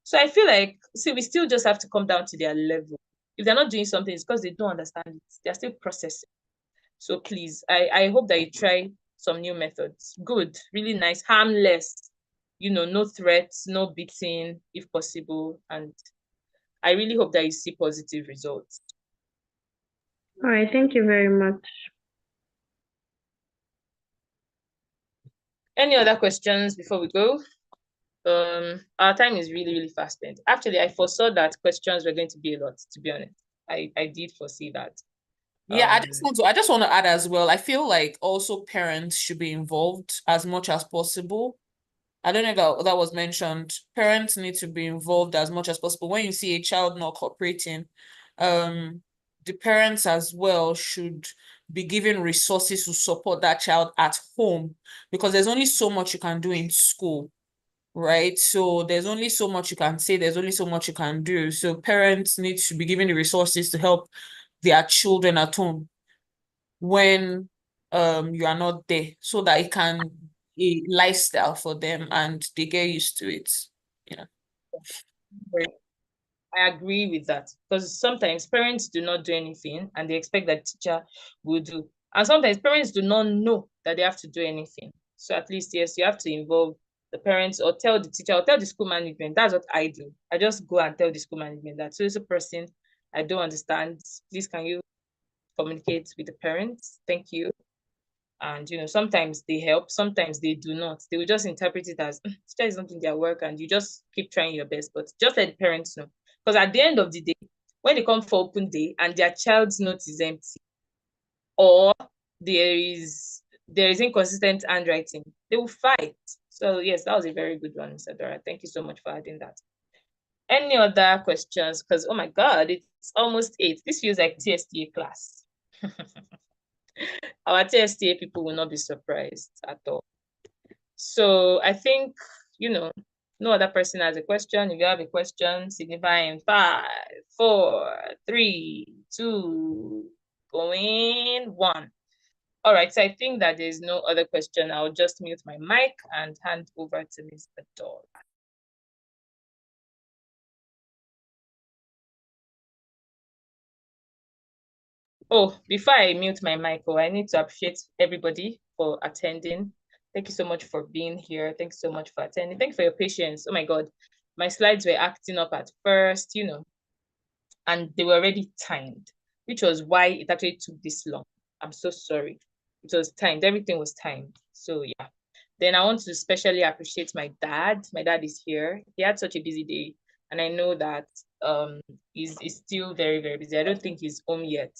So I feel like, we still just have to come down to their level. If they're not doing something, it's because they don't understand it. They're still processing. So please, I hope that you try some new methods. Good, really nice, harmless, no threats, no beating if possible. And I really hope that you see positive results. All right, thank you very much. Any other questions before we go? Our time is really, really fast spent. Actually, I foresaw that questions were going to be a lot, to be honest. I did foresee that. Yeah, I just want to add as well. I feel like also parents should be involved as much as possible. I don't know if that was mentioned. Parents need to be involved as much as possible. When you see a child not cooperating, the parents as well should be given resources to support that child at home, because there's only so much you can do in school, right? So there's only so much you can say, there's only so much you can do. So parents need to be given the resources to help their children at home when you are not there, so that it can be a lifestyle for them and they get used to it. Yeah. I agree with that, because sometimes parents do not do anything and they expect that teacher will do. And sometimes parents do not know that they have to do anything. So at least, yes, you have to involve the parents or tell the teacher or tell the school management. That's what I do. I just go and tell the school management that, so it's a person, I don't understand. Please, can you communicate with the parents? Thank you. And sometimes they help, sometimes they do not. They will just interpret it as teacher is not doing their work, and you just keep trying your best. But just let the parents know. Because at the end of the day, when they come for open day and their child's note is empty, or there is inconsistent handwriting, they will fight. So yes, that was a very good one, Mr. Dora. Thank you so much for adding that. Any other questions? Because oh my God, it's almost 8. This feels like TSTA class. Our TSTA people will not be surprised at all. So I think, no other person has a question. If you have a question, signify in 5, 4, 3, 2, going 1. All right, so I think that there's no other question. I'll just mute my mic and hand over to Mr. Dora. Oh, before I mute my mic, I need to appreciate everybody for attending. Thank you so much for being here. Thanks so much for attending. Thank you for your patience. Oh my God, my slides were acting up at first, and they were already timed, which was why it actually took this long. I'm so sorry. It was timed. Everything was timed. So yeah. Then I want to especially appreciate my dad. My dad is here. He had such a busy day. And I know that he's still very, very busy. I don't think he's home yet,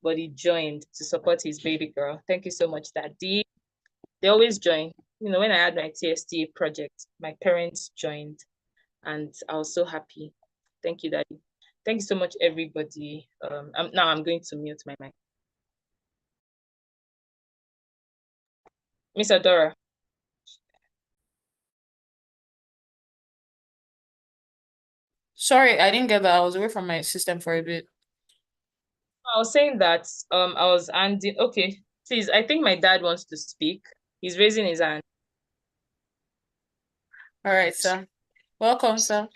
but he joined to support his baby girl. Thank you so much, Daddy. They always join. You know, when I had my TSTA project, my parents joined, and I was so happy. Thank you, Daddy. Thank you so much, everybody. Now I'm going to mute my mic. Miss Adora. Sorry, I didn't get that. I was away from my system for a bit. I was saying that I was handing. Okay, please. I think my dad wants to speak. He's raising his hand. All right, sir. Welcome, sir.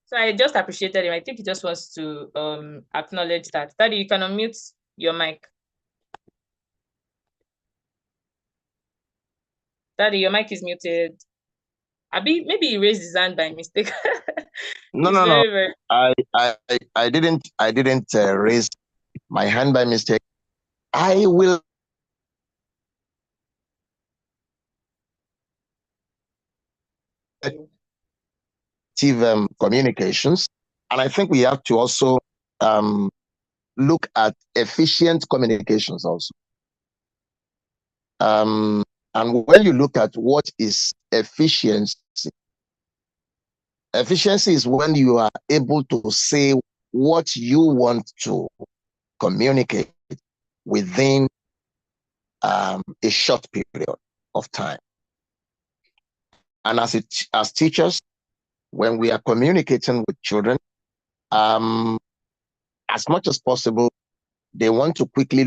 So I just appreciated him. I think he just wants to acknowledge that. Daddy, you can unmute your mic. Daddy, your mic is muted. Abi, maybe he raised his hand by mistake. No. Very... I didn't raise my hand by mistake. I will communications, and I think we have to also look at efficient communications also. And when you look at what is efficiency is when you are able to say what you want to communicate within a short period of time. And as teachers, when we are communicating with children, as much as possible, they want to quickly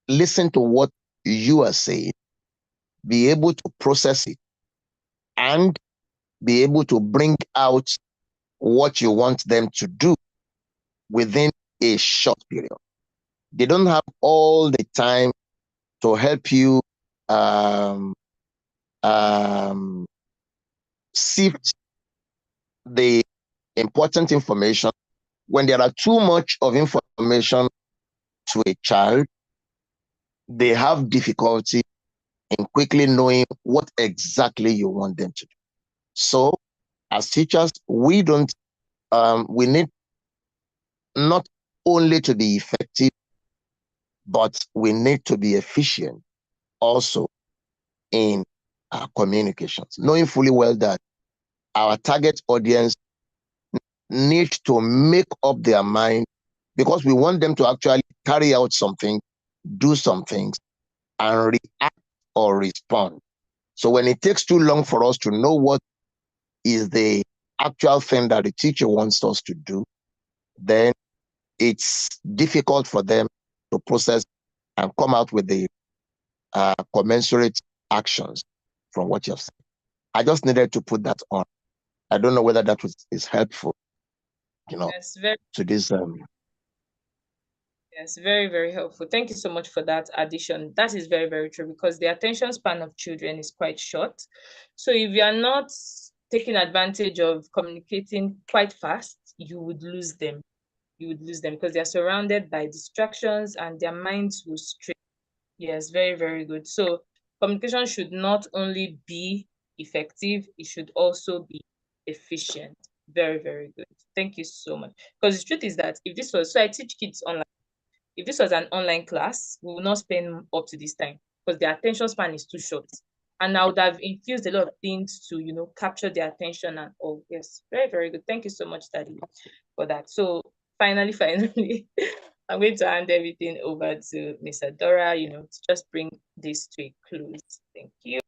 listen to what you are saying, be able to process it, and be able to bring out what you want them to do within a short period. They don't have all the time to help you sift the important information. When there are too much of information to a child, they have difficulty in quickly knowing what exactly you want them to do. So as teachers, we need not only to be effective, but we need to be efficient also in our communications, knowing fully well that our target audience need to make up their mind, because we want them to actually carry out something, do some things, and react or respond. So when it takes too long for us to know what is the actual thing that the teacher wants us to do, then it's difficult for them to process and come out with the commensurate actions from what you've said. I just needed to put that on. I don't know whether that is helpful, Yes, to this. Yes, very, very helpful. Thank you so much for that addition. That is very, very true, because the attention span of children is quite short. So if you are not taking advantage of communicating quite fast, you would lose them. You would lose them because they are surrounded by distractions and their minds will stray. Yes, very, very good. So communication should not only be effective, it should also be efficient. Very, very good. Thank you so much. Because the truth is that if this was, so I teach kids online. If this was an online class, we will not spend up to this time because the attention span is too short. And I would have infused a lot of things to, capture their attention and all. Yes, very, very good. Thank you so much, Daddy, for that. So finally, I'm going to hand everything over to Miss Adora, to just bring this to a close. Thank you.